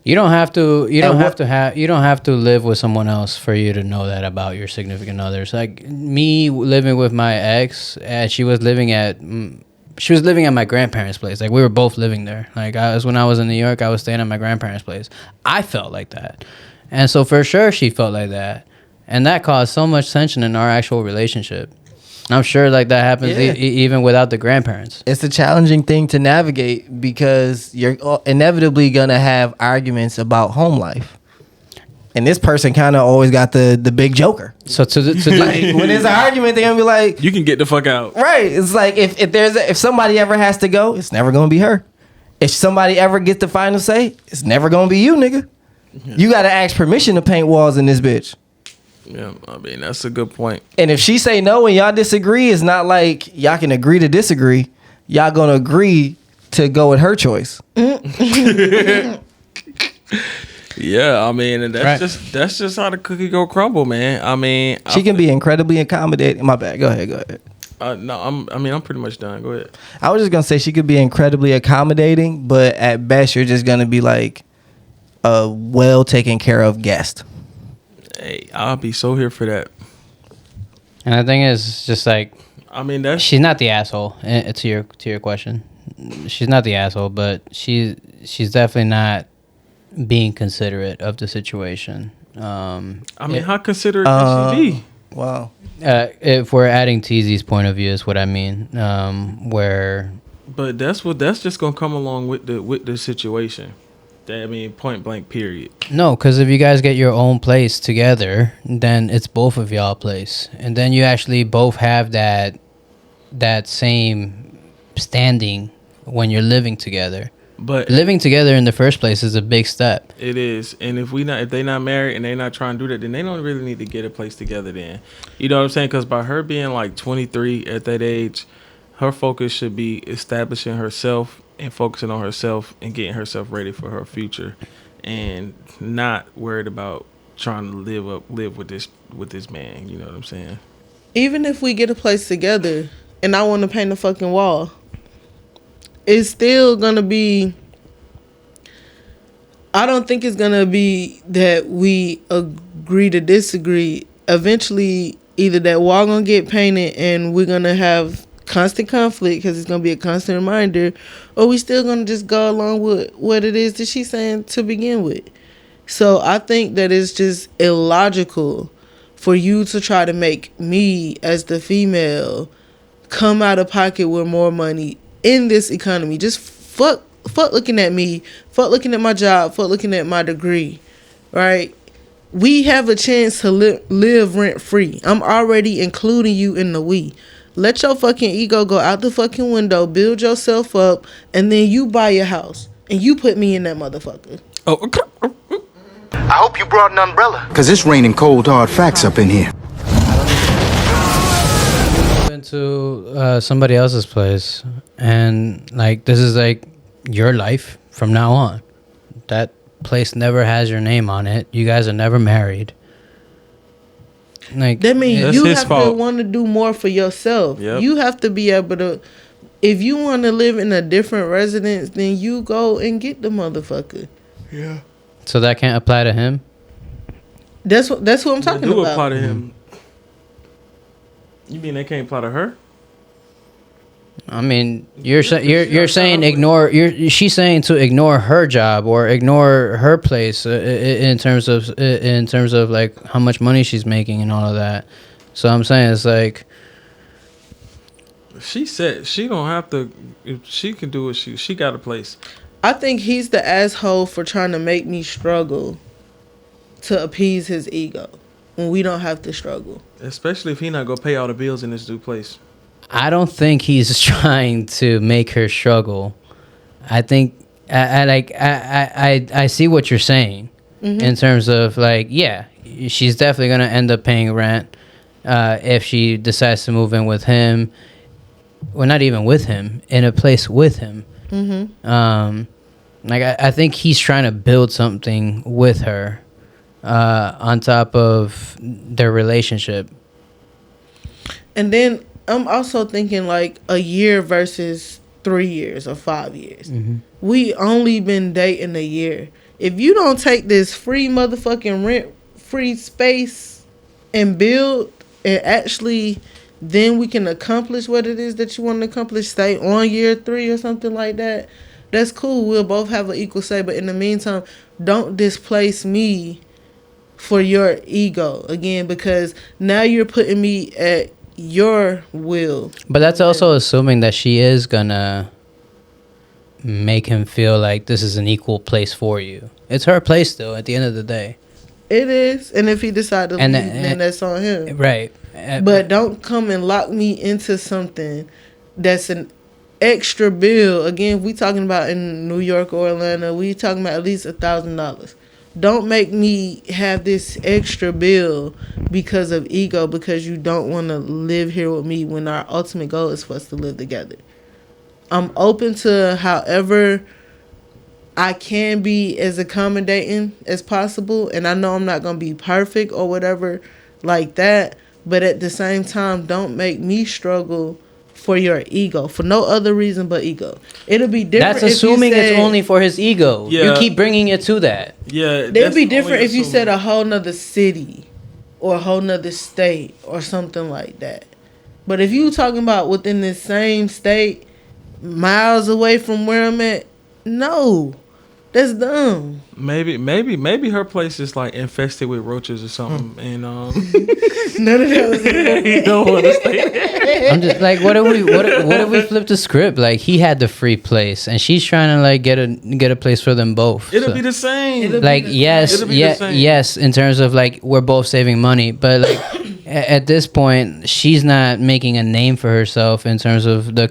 You don't have to. You don't have to live with someone else for you to know that about your significant others. Like me living with my ex, she was living at my grandparents' place. Like we were both living there. Like when I was in New York, I was staying at my grandparents' place. I felt like that, and so for sure she felt like that, and that caused so much tension in our actual relationship. I'm sure like that happens even without the grandparents. It's a challenging thing to navigate because you're inevitably gonna have arguments about home life, and this person kind of always got the big joker. So Like, when there's an argument, they're gonna be like, You can get the fuck out. right? It's like if somebody ever has to go, it's never gonna be her. If somebody ever gets the final say, it's never gonna be you, nigga. You gotta ask permission to paint walls in this bitch. Yeah, I mean, that's a good point. And if she say no and y'all disagree, it's not like y'all can agree to disagree. Y'all gonna agree to go with her choice. Yeah, I mean, and Right. that's just how the cookie go crumble, man. I mean, She can be incredibly accommodating. My bad. Go ahead. no, I'm pretty much done. Go ahead. I was just gonna say she could be incredibly accommodating, but at best you're just gonna be like a well taken care of guest. Hey, I'll be so here for that. and the thing is, just like I mean, that's she's not the asshole. To your question, she's not the asshole, but she's definitely not being considerate of the situation. I mean, how considerate can she be? Wow. If we're adding TZ's point of view, is what I mean. Where But that's just gonna come along with the situation. I mean, point blank, period. no, because if you guys get your own place together, then it's both of y'all place, and then you actually both have that same standing when you're living together. But Living together in the first place is a big step. it is, and if they not married and they not trying to do that, then they don't really need to get a place together. Then, you know what I'm saying? Because by her being like 23 at that age, her focus should be establishing herself and focusing on herself and getting herself ready for her future, and not worried about trying to live with this man. You know what I'm saying? Even if we get a place together and I want to paint a fucking wall, it's still gonna be. I don't think it's gonna be that we agree to disagree. Eventually, either that wall gonna get painted and we're gonna have constant conflict because it's gonna be a constant reminder, or we still gonna just go along with what it is that she's saying to begin with. So I think that it's just illogical for you to try to make me as the female come out of pocket with more money in this economy. Just fuck looking at me, fuck looking at my job, fuck looking at my degree, right? We have a chance to live rent free. I'm already including you in the we. Let your fucking ego go out the fucking window, build yourself up, and then you buy your house and you put me in that motherfucker. Oh, okay. I hope you brought an umbrella. Cause it's raining cold hard facts up in here. Into somebody else's place, and like this is like your life from now on. That place never has your name on it. You guys are never married. Like That means That's you his have to fault. want to do more for yourself. Yep. You have to be able to. If you want to live in a different residence, then you go and get the motherfucker. so that can't apply to him. That's what I'm talking do about. apply to him. You mean they can't apply to her? I mean, you're saying ignore. She's saying to ignore her job or ignore her place in terms of like how much money she's making and all of that. So I'm saying it's like She said she don't have to. If she can do it, she got a place. I think he's the asshole for trying to make me struggle to appease his ego when we don't have to struggle. Especially if he not gonna pay all the bills in this new place. I don't think he's trying to make her struggle. I think I see what you're saying in terms of like, yeah, she's definitely gonna end up paying rent if she decides to move in with him. Well, not even with him, in a place with him. Like I think he's trying to build something with her on top of their relationship. And then I'm also thinking like a year versus 3 years or 5 years. We only been dating a year. If you don't take this free motherfucking rent free space and build and actually then we can accomplish what it is that you want to accomplish, stay on year 3 or something like that, that's cool. We'll both have an equal say. But in the meantime, don't displace me for your ego again, because now you're putting me at your will. But that's also assuming that she is gonna make him feel like this is an equal place for you. It's her place still at the end of the day. It is. And if he decide to And leave, that- then that's on him. Right. But don't come and lock me into something that's an extra bill. Again, we talking about in New York or Atlanta, we talking about at least $1,000. Don't make me have this extra bill because of ego, because you don't want to live here with me when our ultimate goal is for us to live together. I'm open to however I can be as accommodating as possible. And I know I'm not going to be perfect or whatever like that. But at the same time, don't make me struggle for your ego for no other reason but ego. It'll be different. That's assuming if you said, it's only for his ego. You Yeah. keep bringing it to that. Yeah, It'd be different if you said a whole nother city or a whole nother state or something like that. But if you talking about within the same state, miles away from where I'm at, no, that's dumb. Maybe her place is like infested with roaches or something, and None of that was you don't want to stay there. I'm just like, what if we flip the script? Like he had the free place, and she's trying to like get a place for them both. It'll So, be the same. It'll- like yes, It'll be the same. yes, in terms of like we're both saving money, but like at this point, she's not making a name for herself in terms of the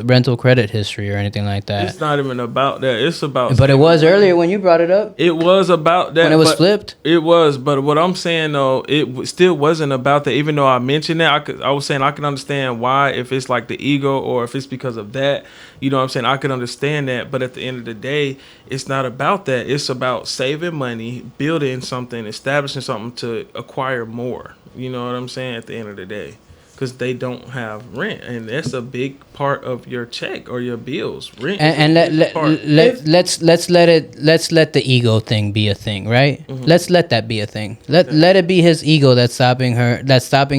rental credit history or anything like that. It's not even about that. It's about. But it was earlier when you brought it up. It was about that When it was but flipped? It was, but what I'm saying though, still wasn't about that. Even though I mentioned that, I was saying I can understand why, if it's like the ego or if it's because of that. You know what I'm saying? I can understand that, but at the end of the day, it's not about that. It's about saving money, building something, establishing something to acquire more. You know what I'm saying? At the end of the day, because they don't have rent, and that's a big part of your check or your bills. Rent, And let's let the ego thing be a thing, right? Mm-hmm. Let's let that be a thing. Let it be his ego that's stopping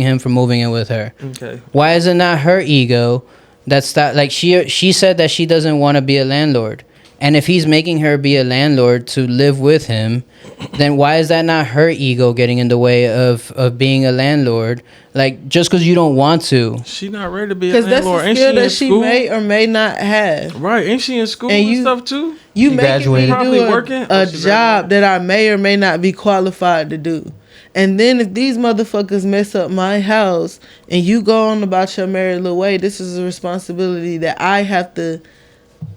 him from moving in with her. Okay. Why is it not her ego like she said that she doesn't want to be a landlord? And if he's making her be a landlord to live with him, then why is that not her ego getting in the way of being a landlord? Like, just because you don't want to. She not ready to be a Because that's landlord. a Ain't skill she in that she school? may or may not have. Right, ain't she in school And and, you- stuff too? You She making me graduated. Probably do working, or a she job that I may or may not be qualified to do. And then if these motherfuckers mess up my house and you go on about your married little way, this is a responsibility that I have to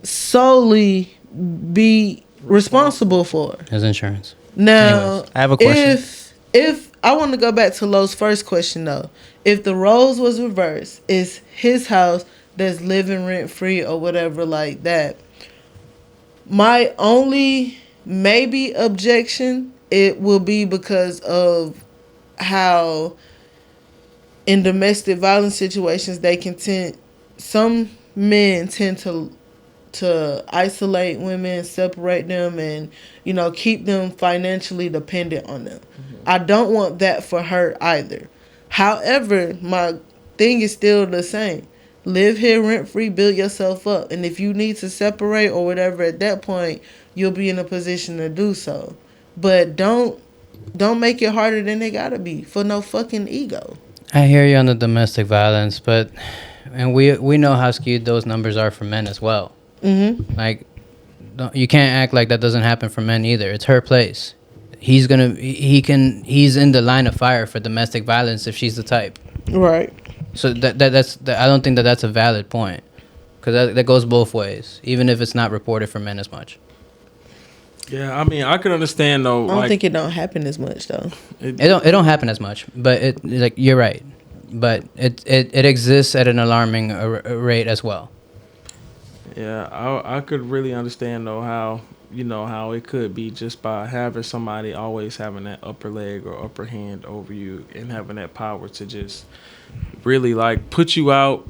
solely be responsible for. His insurance. Now, Anyways, I have a question. If I want to go back to Lo's first question though, if the roles was reversed, it's his house that's living rent free or whatever like that. My only maybe objection, it will be because of how in domestic violence situations some men tend to isolate women, separate them, and keep them financially dependent on them. I don't want that for her either. However, my thing is still the same. Live here rent free, build yourself up, and if you need to separate or whatever, at that point you'll be in a position to do so. But don't make it harder than they gotta be for no fucking ego. I hear you on the domestic violence, and we know how skewed those numbers are for men as well. Mm-hmm. Like, you can't act like that doesn't happen for men either. It's her place. He's in the line of fire for domestic violence if she's the type. Right. So that's I don't think that's a valid point, because that goes both ways, even if it's not reported for men as much. Yeah, I mean, I could understand though. I don't like, think it don't happen as much though. It don't happen as much, but like you're right, but it exists at an alarming rate as well. Yeah, I could really understand though how how it could be just by having somebody always having that upper leg or upper hand over you and having that power to just really like put you out.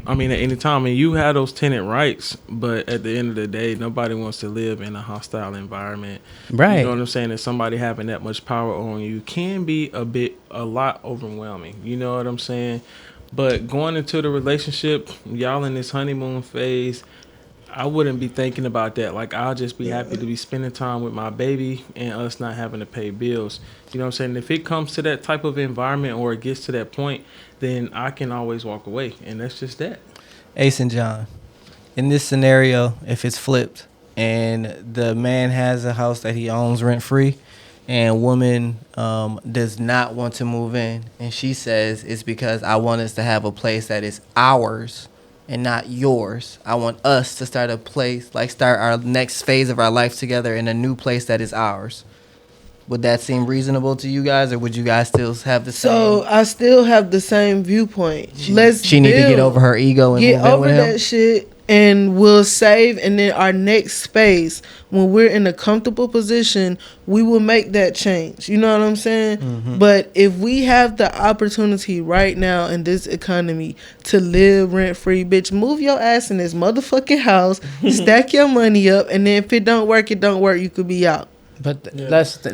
I mean, at any time, I mean, you have those tenant rights, but at the end of the day, nobody wants to live in a hostile environment. Right. You know what I'm saying? And somebody having that much power on you can be a lot overwhelming. You know what I'm saying? But going into the relationship, y'all in this honeymoon phase, I wouldn't be thinking about that. Like, I'll just be happy to be spending time with my baby and us not having to pay bills. You know what I'm saying? If it comes to that type of environment or it gets to that point, then I can always walk away. And that's just that. Ace and John, in this scenario, if it's flipped and the man has a house that he owns rent free and woman does not want to move in, and she says it's because I want us to have a place that is ours and not yours. I want us to start a place, like start our next phase of our life together in a new place that is ours. Would that seem reasonable to you guys, or would you guys still have the same? So I still have the same viewpoint. She need to get over her ego and get move in over with him? that shit, and we'll save. And then our next space, when we're in a comfortable position, we will make that change. You know what I'm saying? Mm-hmm. But if we have the opportunity right now in this economy to live rent free, bitch, move your ass in this motherfucking house, stack your money up, and then if it don't work, it don't work. You could be out. But that's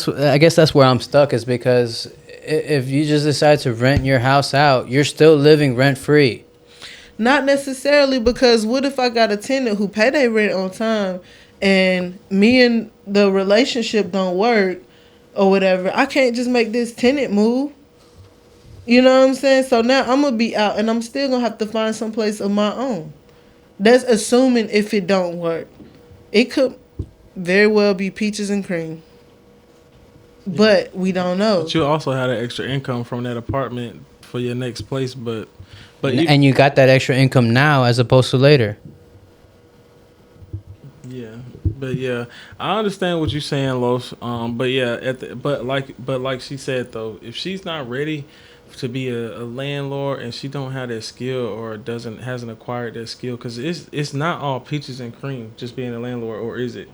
I guess that's where I'm stuck, is because if you just decide to rent your house out, you're still living rent free. Not necessarily, because what if I got a tenant who pay their rent on time and me and the relationship don't work or whatever? I can't just make this tenant move. You know what I'm saying? So now I'm going to be out and I'm still going to have to find someplace of my own. That's assuming if it don't work. It could very well be peaches and cream. but we don't know. But you also had an extra income from that apartment for your next place, but And you got that extra income now as opposed to later. yeah, but yeah, I understand what you're saying, Los. But yeah, but like she said though, if she's not ready to be a landlord and she don't have that skill or hasn't acquired that skill, because it's not all peaches and cream just being a landlord, or is it?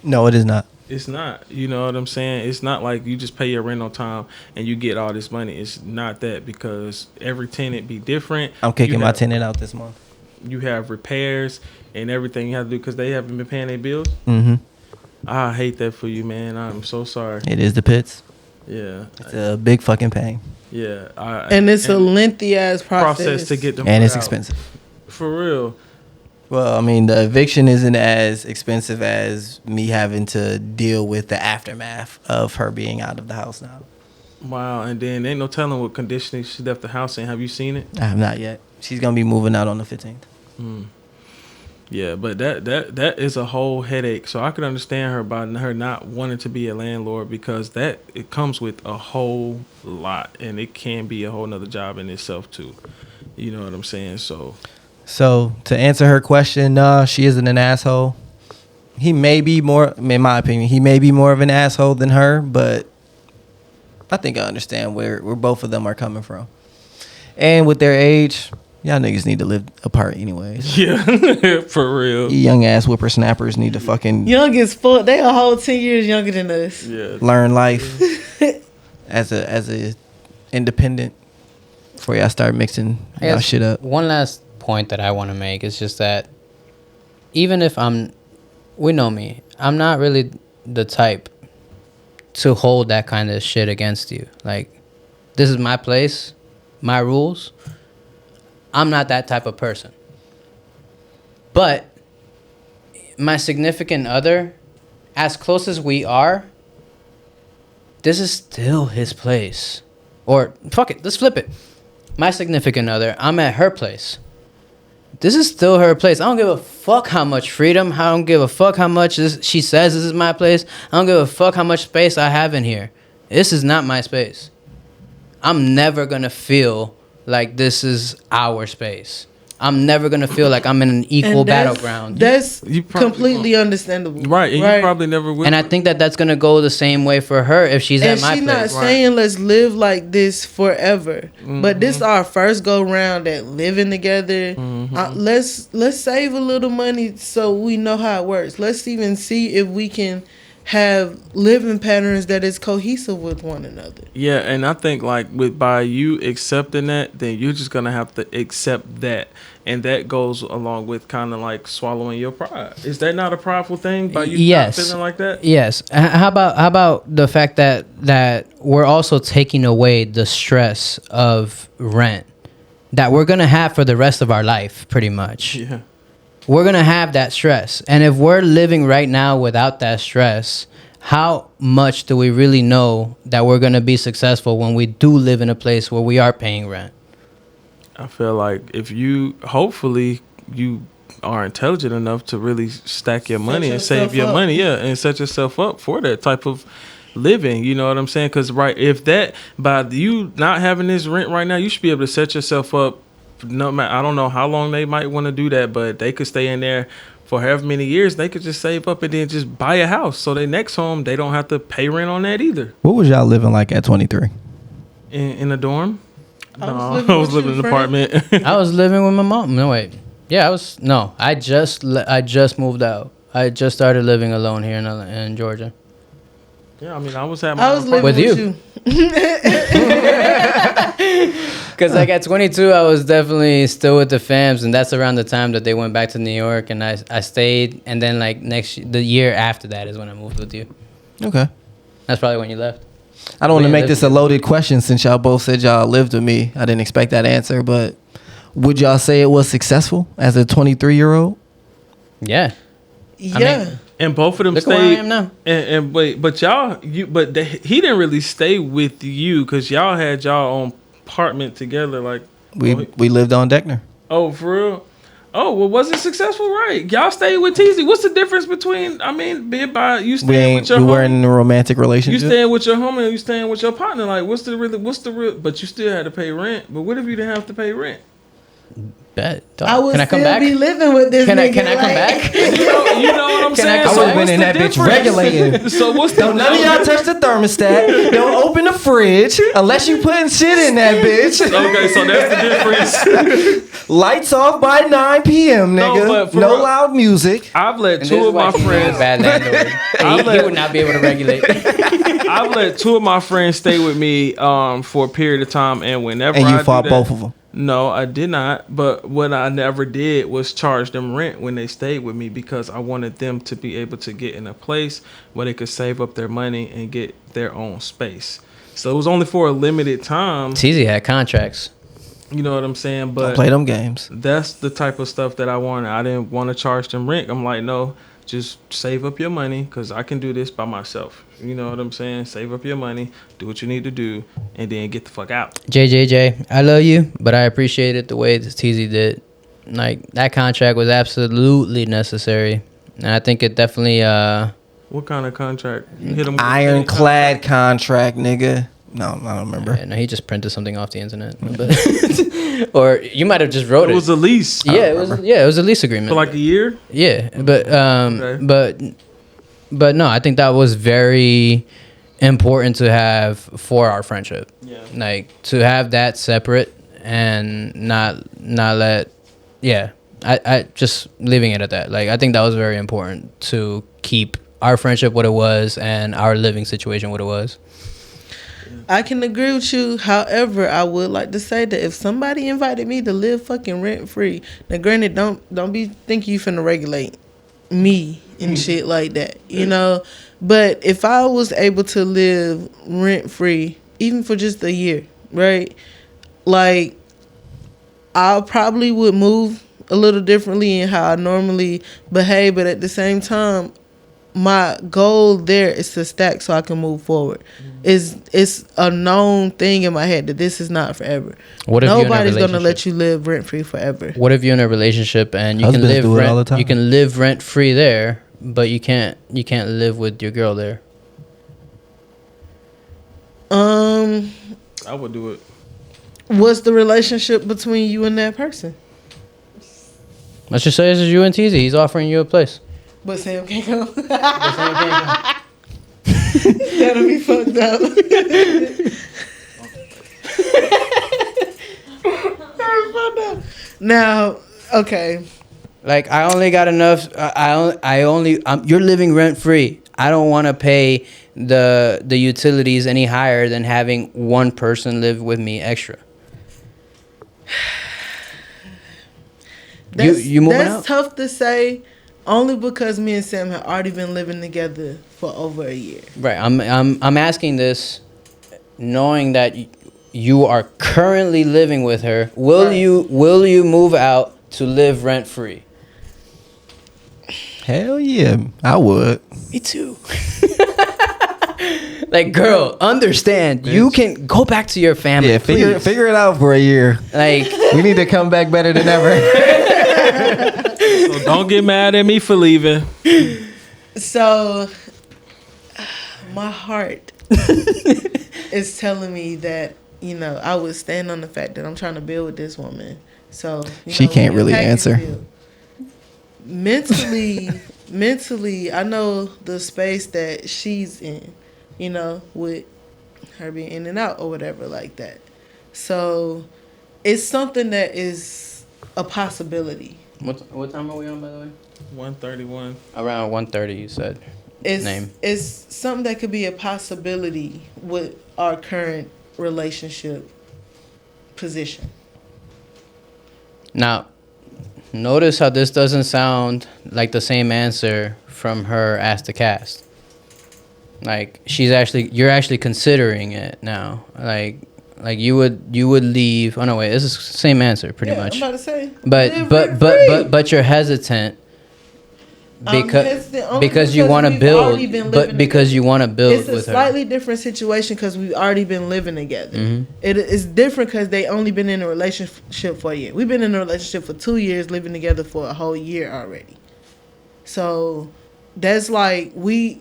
No, it is not. It's not. You know what I'm saying? It's not like you just pay your rent on time and you get all this money. It's not that, because every tenant be different. I'm kicking my tenant out this month. You have repairs and everything you have to do because they haven't been paying their bills. Mm-hmm. I hate that for you, man. I'm so sorry. It is the pits. Yeah. It's a big fucking pain. Yeah. And it's a lengthy ass process to get them and it's out. expensive. For real. Well, I mean, the eviction isn't as expensive as me having to deal with the aftermath of her being out of the house now. Wow. And then ain't no telling what conditioning she left the house in. Have you seen it? I have not yet. She's going to be moving out on the 15th. Yeah, but that is a whole headache. So I could understand her by her not wanting to be a landlord, because it comes with a whole lot, and it can be a whole nother job in itself too. You know what I'm saying? So to answer her question, no, she isn't an asshole. He may be more, in my opinion, he may be more of an asshole than her, but I think I understand where both of them are coming from. And with their age, y'all niggas need to live apart anyways. yeah, for real. You young ass whippersnappers need to fucking Young as fuck. They a whole 10 years younger than us. Yeah, learn life as a independent before y'all start mixing I y'all guess shit up. One last point that I want to make is just that even if we know me, I'm not really the type to hold that kind of shit against you. Like, this is my place, my rules. I'm not that type of person. But my significant other, as close as we are, this is still his place. Or, fuck it, let's flip it. My significant other, I'm at her place. This is still her place. I don't give a fuck how much freedom. I don't give a fuck how much she says this is my place. I don't give a fuck how much space I have in here. This is not my space. I'm never going to feel like this is our space. I'm never going to feel like I'm in an equal And background. That's You probably completely understandable. right. And you probably never will. And I think that that's going to go the same way for her if she's And at my she's place. not saying let's live like this forever, but this our first go round at living together. Let's save a little money so we know how it works. Let's even see if we can have living patterns that is cohesive with one another. Yeah, and I think like by you accepting that, then you're just gonna have to accept that, and that goes along with kind of like swallowing your pride. Is that not a prideful thing by you Yes. not feeling like that? Yes. How about the fact that we're also taking away the stress of rent that we're gonna have for the rest of our life, pretty much. Yeah. We're going to have that stress. And if we're living right now without that stress, how much do we really know that we're going to be successful when we do live in a place where we are paying rent? I feel like if hopefully you are intelligent enough to really stack your money and save your money, and set yourself up for that type of living. You know what I'm saying? Because if that, by you not having this rent right now, you should be able to set yourself up. No matter, I don't know how long they might want to do that, but they could stay in there for however many years. They could just save up and then just buy a house. So their next home, they don't have to pay rent on that either. What was y'all living like at 23? In a dorm? I I was living in an apartment. I was living with my mom. No, wait. Yeah, I just moved out. I just started living alone here in Georgia. Yeah, I mean, I was at I was living With with you. you. Because like at 22, I was definitely still with the fams, and that's around the time that they went back to New York, and I stayed, and then like the year after that is when I moved with you. Okay. That's probably when you left. I don't want to Yeah, make this a loaded question since y'all both said y'all lived with me. I didn't expect that answer, but would y'all say it was successful as a 23-year-old? Yeah. Yeah. And both of them Look where I am now. And wait, but he didn't really stay with you because y'all had y'all own apartment together. Like We lived on Deckner. oh, for real? Oh, well, was it successful? Right. Y'all stayed with TZ. What's the difference between, being by you staying with your we homie? weren't in a romantic You relationship. staying with your homie and you staying with your partner. Like, what's the real, but you still had to pay rent. But what if you didn't have to pay rent? Bet. I would Can I come still back? be living with this Can I nigga. come back? You know what I'm saying? I I come would have what's been in the that bitch difference? regulating. So what's the Don't none of y'all touch the thermostat. Don't open the fridge unless you putting shit in that bitch. Okay, so that's the difference. Lights off by 9 p.m. No, nigga. but for No real- loud music. I've let And two this of is why my he's a friends. bad landlord. He would not be able to regulate. I've let two of my friends stay with me for a period of time, and whenever And you I do fought that- both of them. No, I did not. But what I never did was charge them rent when they stayed with me because I wanted them to be able to get in a place where they could save up their money and get their own space. So it was only for a limited time. TZ had contracts. You know what I'm saying? Don't But play them games. that's the type of stuff that I wanted. I didn't want to charge them rent. I'm like, no, just save up your money because I can do this by myself. You know what I'm saying? Save up your money, do what you need to do, and then get the fuck out. JJJ, I love you, but I appreciated the way that TZ did. Like, that contract was absolutely necessary. And I think it definitely, What kind of contract? You hit 'em with a Ironclad contract, nigga. No, I don't remember. yeah, no, he just printed something off the internet. But, or you might have just wrote It it. was a lease. Yeah, it was a lease agreement. For like a year? Yeah, but Okay. but no, I think that was very important to have for our friendship. Yeah. Like to have that separate and not let I just leaving it at that. Like I think that was very important to keep our friendship what it was and our living situation what it was. I can agree with you. However, I would like to say that if somebody invited me to live fucking rent free, now granted, don't be thinking you finna regulate me and shit like that, you know. But if I was able to live rent free, even for just a year, right? Like, I probably would move a little differently in how I normally behave, but at the same time, my goal there is to stack so I can move forward. It's a known thing in my head that this is not forever. What if you're in a Nobody's gonna relationship? let you live rent free forever. What if you're in a relationship and you Husbands can live do it all the rent time. you can live rent free there, but you can't live with your girl there? I would do it. What's the relationship between you and that person? Let's just say this is you and TZ. He's offering you a place. But Sam can't come. But Sam can't That'll be fucked up. Now, okay. Like I only got enough. You're living rent free. I don't want to pay the utilities any higher than having one person live with me extra. You moving that's out? tough to say, only because me and Sam have already been living together for over a year. Right. I'm asking this, knowing that you are currently living with her. Will Right. you move out to live rent free? Hell yeah, I would. Me too. Like, girl, understand. You can go back to your family. Yeah, please. figure it out for a year. Like, We need to come back better than ever. So don't get mad at me for leaving. So, my heart is telling me that, you know, I would stand on the fact that I'm trying to build with this woman. So She can't really package answer. deal. Mentally, I know the space that she's in, you know, with her being in and out or whatever like that. So it's something that is a possibility. what time are we on, by the way? 131. Around 1:30, you said. Name. It's something that could be a possibility with our current relationship position. Now, notice how this doesn't sound like the same answer from her as the cast. Like you're actually considering it now. Like you would leave. Oh no, wait, this is the same answer pretty Yeah, much. I'm about to say. But live but rent but free. but but you're hesitant Because only because you because want to we've build, already been but living because together. you want to build It's a with her. slightly different situation because we've already been living together. Mhm. It's different because they only been in a relationship for a year. We've been in a relationship for 2 years, living together for a whole year already. So that's like we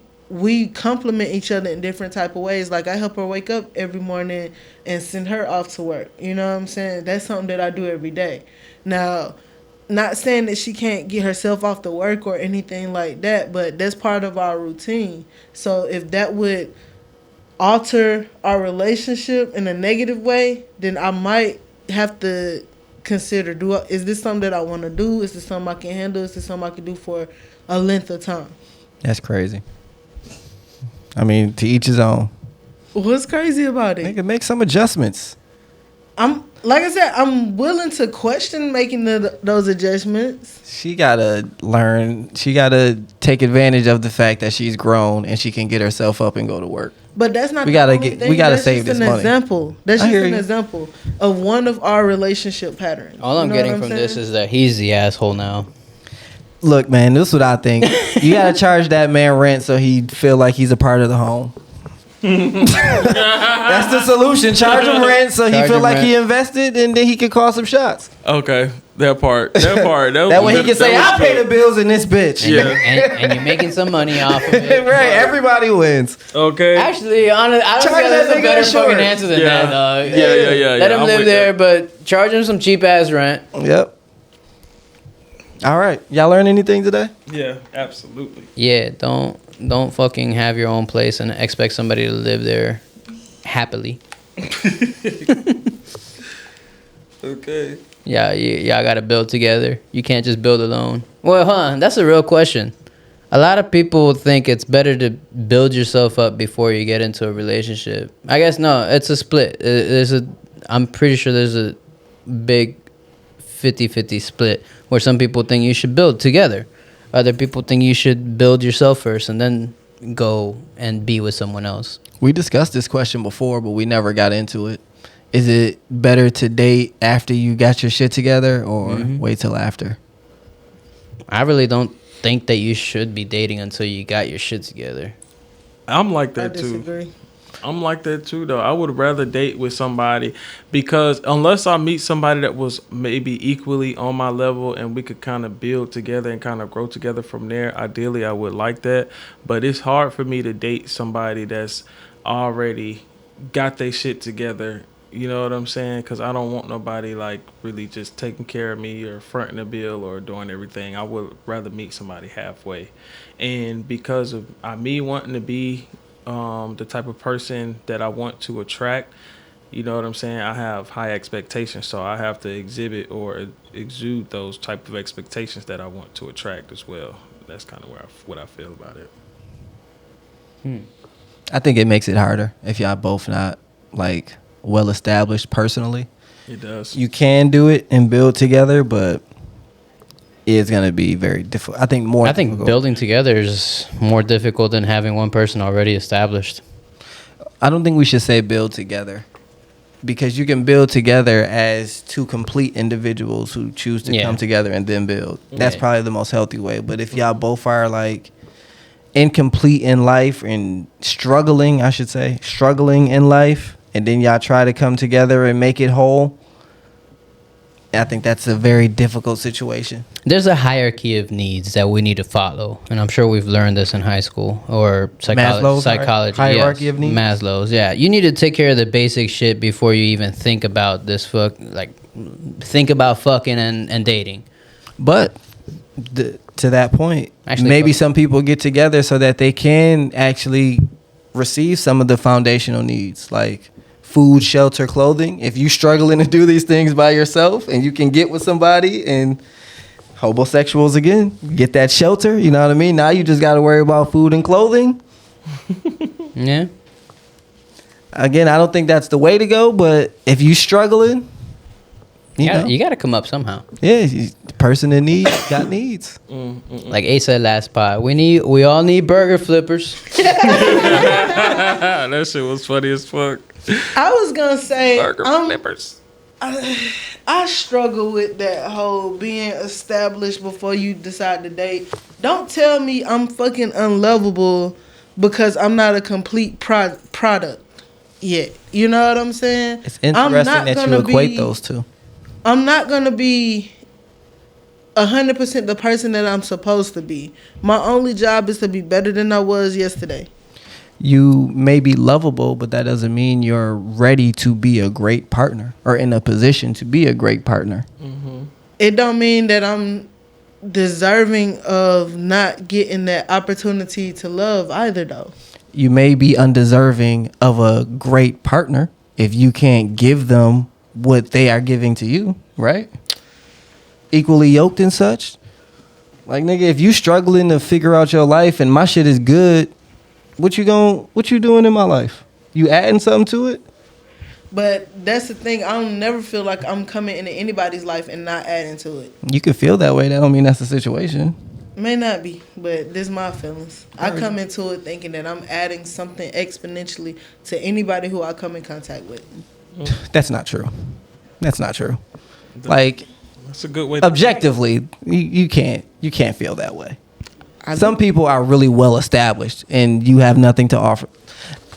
complement each other in different type of ways. Like I help her wake up every morning and send her off to work. You know what I'm saying? That's something that I do every day. Now, not saying that she can't get herself off to work or anything like that, but that's part of our routine. So if that would alter our relationship in a negative way, then I might have to consider, is this something that I want to do? Is this something I can handle? Is this something I can do for a length of time? That's crazy. I mean, to each his own. What's crazy about They it? can make some adjustments. Like I said, I'm willing to question making those adjustments. She gotta learn. She gotta take advantage of the fact that she's grown and she can get herself up and go to work. But that's not. We the gotta only get- thing. we gotta That's save just this an money. example. That's I just hear an you. example of one of our relationship patterns. All I'm You know getting what from saying? this is that he's the asshole now. Look, man, this is what I think. You gotta charge that man rent so he feel like he's a part of the home. That's the solution. Charge him rent so he Charge feel him like he rent. invested, and then he can call some shots. Okay, that part. That way he can say, "I pay the bills in this bitch." Yeah. And you're making some money off of it. Right. Everybody wins. Okay. Actually, honestly, I don't Charge think that there's a nigga better insurance. fucking answer than Yeah. that, dog. Yeah. Let him I'm live with there, that. but charge him some cheap ass rent. Yep. All right. Y'all learn anything today? Yeah, absolutely. Yeah, don't fucking have your own place and expect somebody to live there happily. Okay. Yeah, y'all gotta build together. You can't just build alone. Well, that's a real question. A lot of people think it's better to build yourself up before you get into a relationship. I guess no, it's a split. I'm pretty sure there's a big 50-50 split where some people think you should build together. Other people think you should build yourself first and then go and be with someone else. We discussed this question before, but we never got into it. Is it better to date after you got your shit together or wait till after? I really don't think that you should be dating until you got your shit together. I'm like I that too. disagree. I'm like that too, though. I would rather date with somebody because unless I meet somebody that was maybe equally on my level and we could kind of build together and kind of grow together from there, ideally I would like that. But it's hard for me to date somebody that's already got their shit together. You know what I'm saying? Because I don't want nobody like really just taking care of me or fronting a bill or doing everything. I would rather meet somebody halfway. And because of me wanting to be the type of person that I want to attract, you know what I'm saying? I have high expectations, so I have to exhibit or exude those type of expectations that I want to attract as well. That's kind of what I feel about it. I think it makes it harder if y'all both not like well established personally. It does. You can do it and build together, but it's gonna be very difficult. I think difficult. Building together is more difficult than having one person already established. I don't think we should say build together, because you can build together as two complete individuals who choose to come together and then build. That's probably the most healthy way. But if y'all both are like incomplete in life and struggling in life, and then y'all try to come together and make it whole, I think that's a very difficult situation. There's a hierarchy of needs that we need to follow, and I'm sure we've learned this in high school or Maslow's psychology. hierarchy of needs? Maslow's, yeah. You need to take care of the basic shit before you even think about think about fucking and dating. But to that point, Actually, maybe some people get together so that they can actually receive some of the foundational needs, like food, shelter, clothing. If you struggling to do these things by yourself and you can get with somebody, and homosexuals again, get that shelter, you know what I mean? Now you just got to worry about food and clothing. Yeah. Again, I don't think that's the way to go, but if you struggling, You got to come up somehow. yeah, the person in need got needs. Like Ace said last pod, we all need burger flippers. That shit was funny as fuck. I was gonna say Burger flippers. I struggle with that whole being established before you decide to date. Don't tell me I'm fucking unlovable because I'm not a complete product yet. You know what I'm saying? It's interesting that you equate those two. I'm not gonna be 100% the person that I'm supposed to be. My only job is to be better than I was yesterday. You may be lovable, but that doesn't mean you're ready to be a great partner or in a position to be a great partner. Mm-hmm. It don't mean that I'm deserving of not getting that opportunity to love either, though. You may be undeserving of a great partner if you can't give them what they are giving to you, right? Equally yoked and such. Like, nigga, if you struggling to figure out your life and my shit is good, what you doing in my life? You adding something to it? But that's the thing. I don't never feel like I'm coming into anybody's life and not adding to it. You can feel that way. That don't mean that's the situation. May not be, but this is my feelings. I come into it thinking that I'm adding something exponentially to anybody who I come in contact with. That's not true. That's not true. Like, that's a good way. Objectively, you can't feel that way. Some people are really well established, and you have nothing to offer.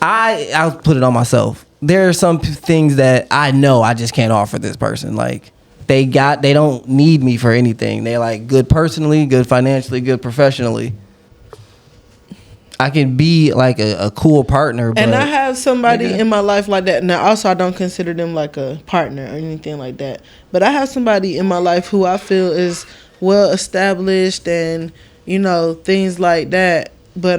I'll put it on myself. There are some things that I know I just can't offer this person. Like, they don't need me for anything. They're like good personally, good financially, good professionally. I can be like a cool partner. And I have somebody in my life like that. Now, also, I don't consider them like a partner or anything like that. But I have somebody in my life who I feel is well established and, you know, things like that. But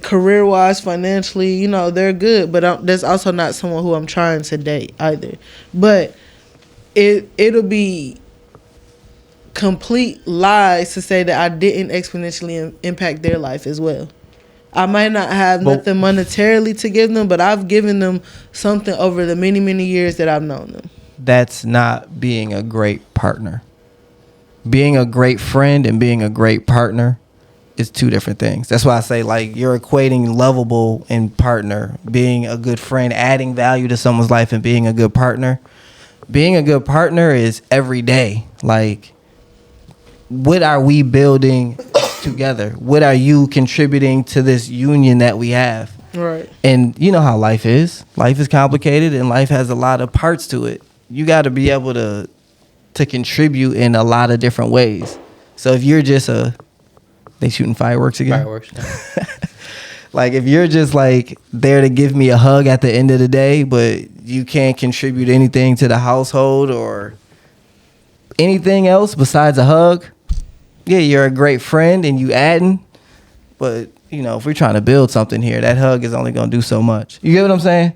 career wise, financially, you know, they're good. But that's also not someone who I'm trying to date either. But it'll be complete lies to say that I didn't exponentially impact their life as well. I might not have nothing monetarily to give them, but I've given them something over the many, many years that I've known them. That's not being a great partner. Being a great friend and being a great partner is two different things. That's why I say, like, you're equating lovable and partner. Being a good friend, adding value to someone's life, and being a good partner. Being a good partner is every day. Like, what are we building together? What are you contributing to this union that we have? Right. And you know how life is. Life is complicated, and life has a lot of parts to it. You got to be able to contribute in a lot of different ways. So if you're just they shooting fireworks again? Fireworks, yeah. Like, if you're just like there to give me a hug at the end of the day, but you can't contribute anything to the household or anything else besides a hug, yeah, you're a great friend and you adding, but you know, if we're trying to build something here, that hug is only gonna do so much. You get what I'm saying?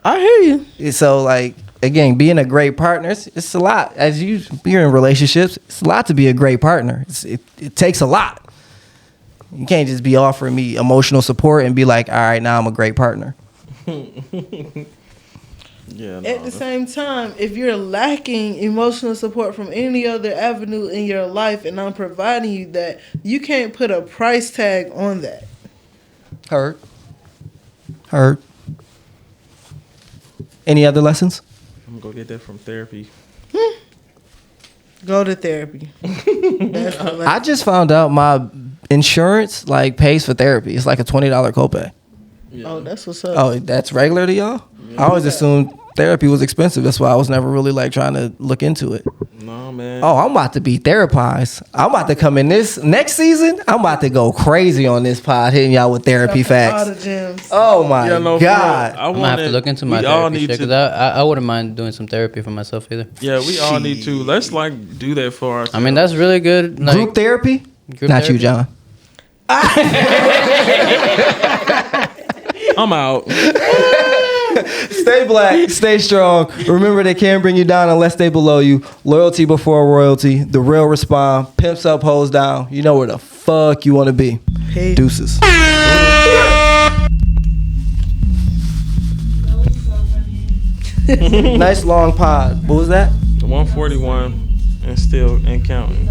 I hear you. So, like, again, being a great partner, it's a lot. As you're in relationships, it's a lot to be a great partner. It takes a lot. You can't just be offering me emotional support and be like, all right, now I'm a great partner. Yeah. At the same time, if you're lacking emotional support from any other avenue in your life and I'm providing you that, you can't put a price tag on that. Heard. Any other lessons? I'm gonna go get that from therapy. Go to therapy. I just found out my insurance like pays for therapy. It's like a $20 copay. Yeah. Oh, that's what's up. Oh, that's regular to y'all? Yeah. I always assumed therapy was expensive. That's why I was never really like trying to look into it. No, man. Oh, I'm about to be therapized. I'm about to come in this next season. I'm about to go crazy on this pod, hitting y'all with therapy facts. Oh my God. I'm gonna have to look into my therapy shit, because I wouldn't mind doing some therapy for myself either. Yeah, we all need to. Let's like do that for ourselves. I mean, that's really good. Like, group therapy? Not therapy. you, John. I'm out. Stay black, stay strong. Remember, they can't bring you down unless they below you. Loyalty before royalty. The real respond. Pimps up, hoes down. You know where the fuck you want to be. Hey. Deuces. Nice long pod. What was that? 141 and still and counting.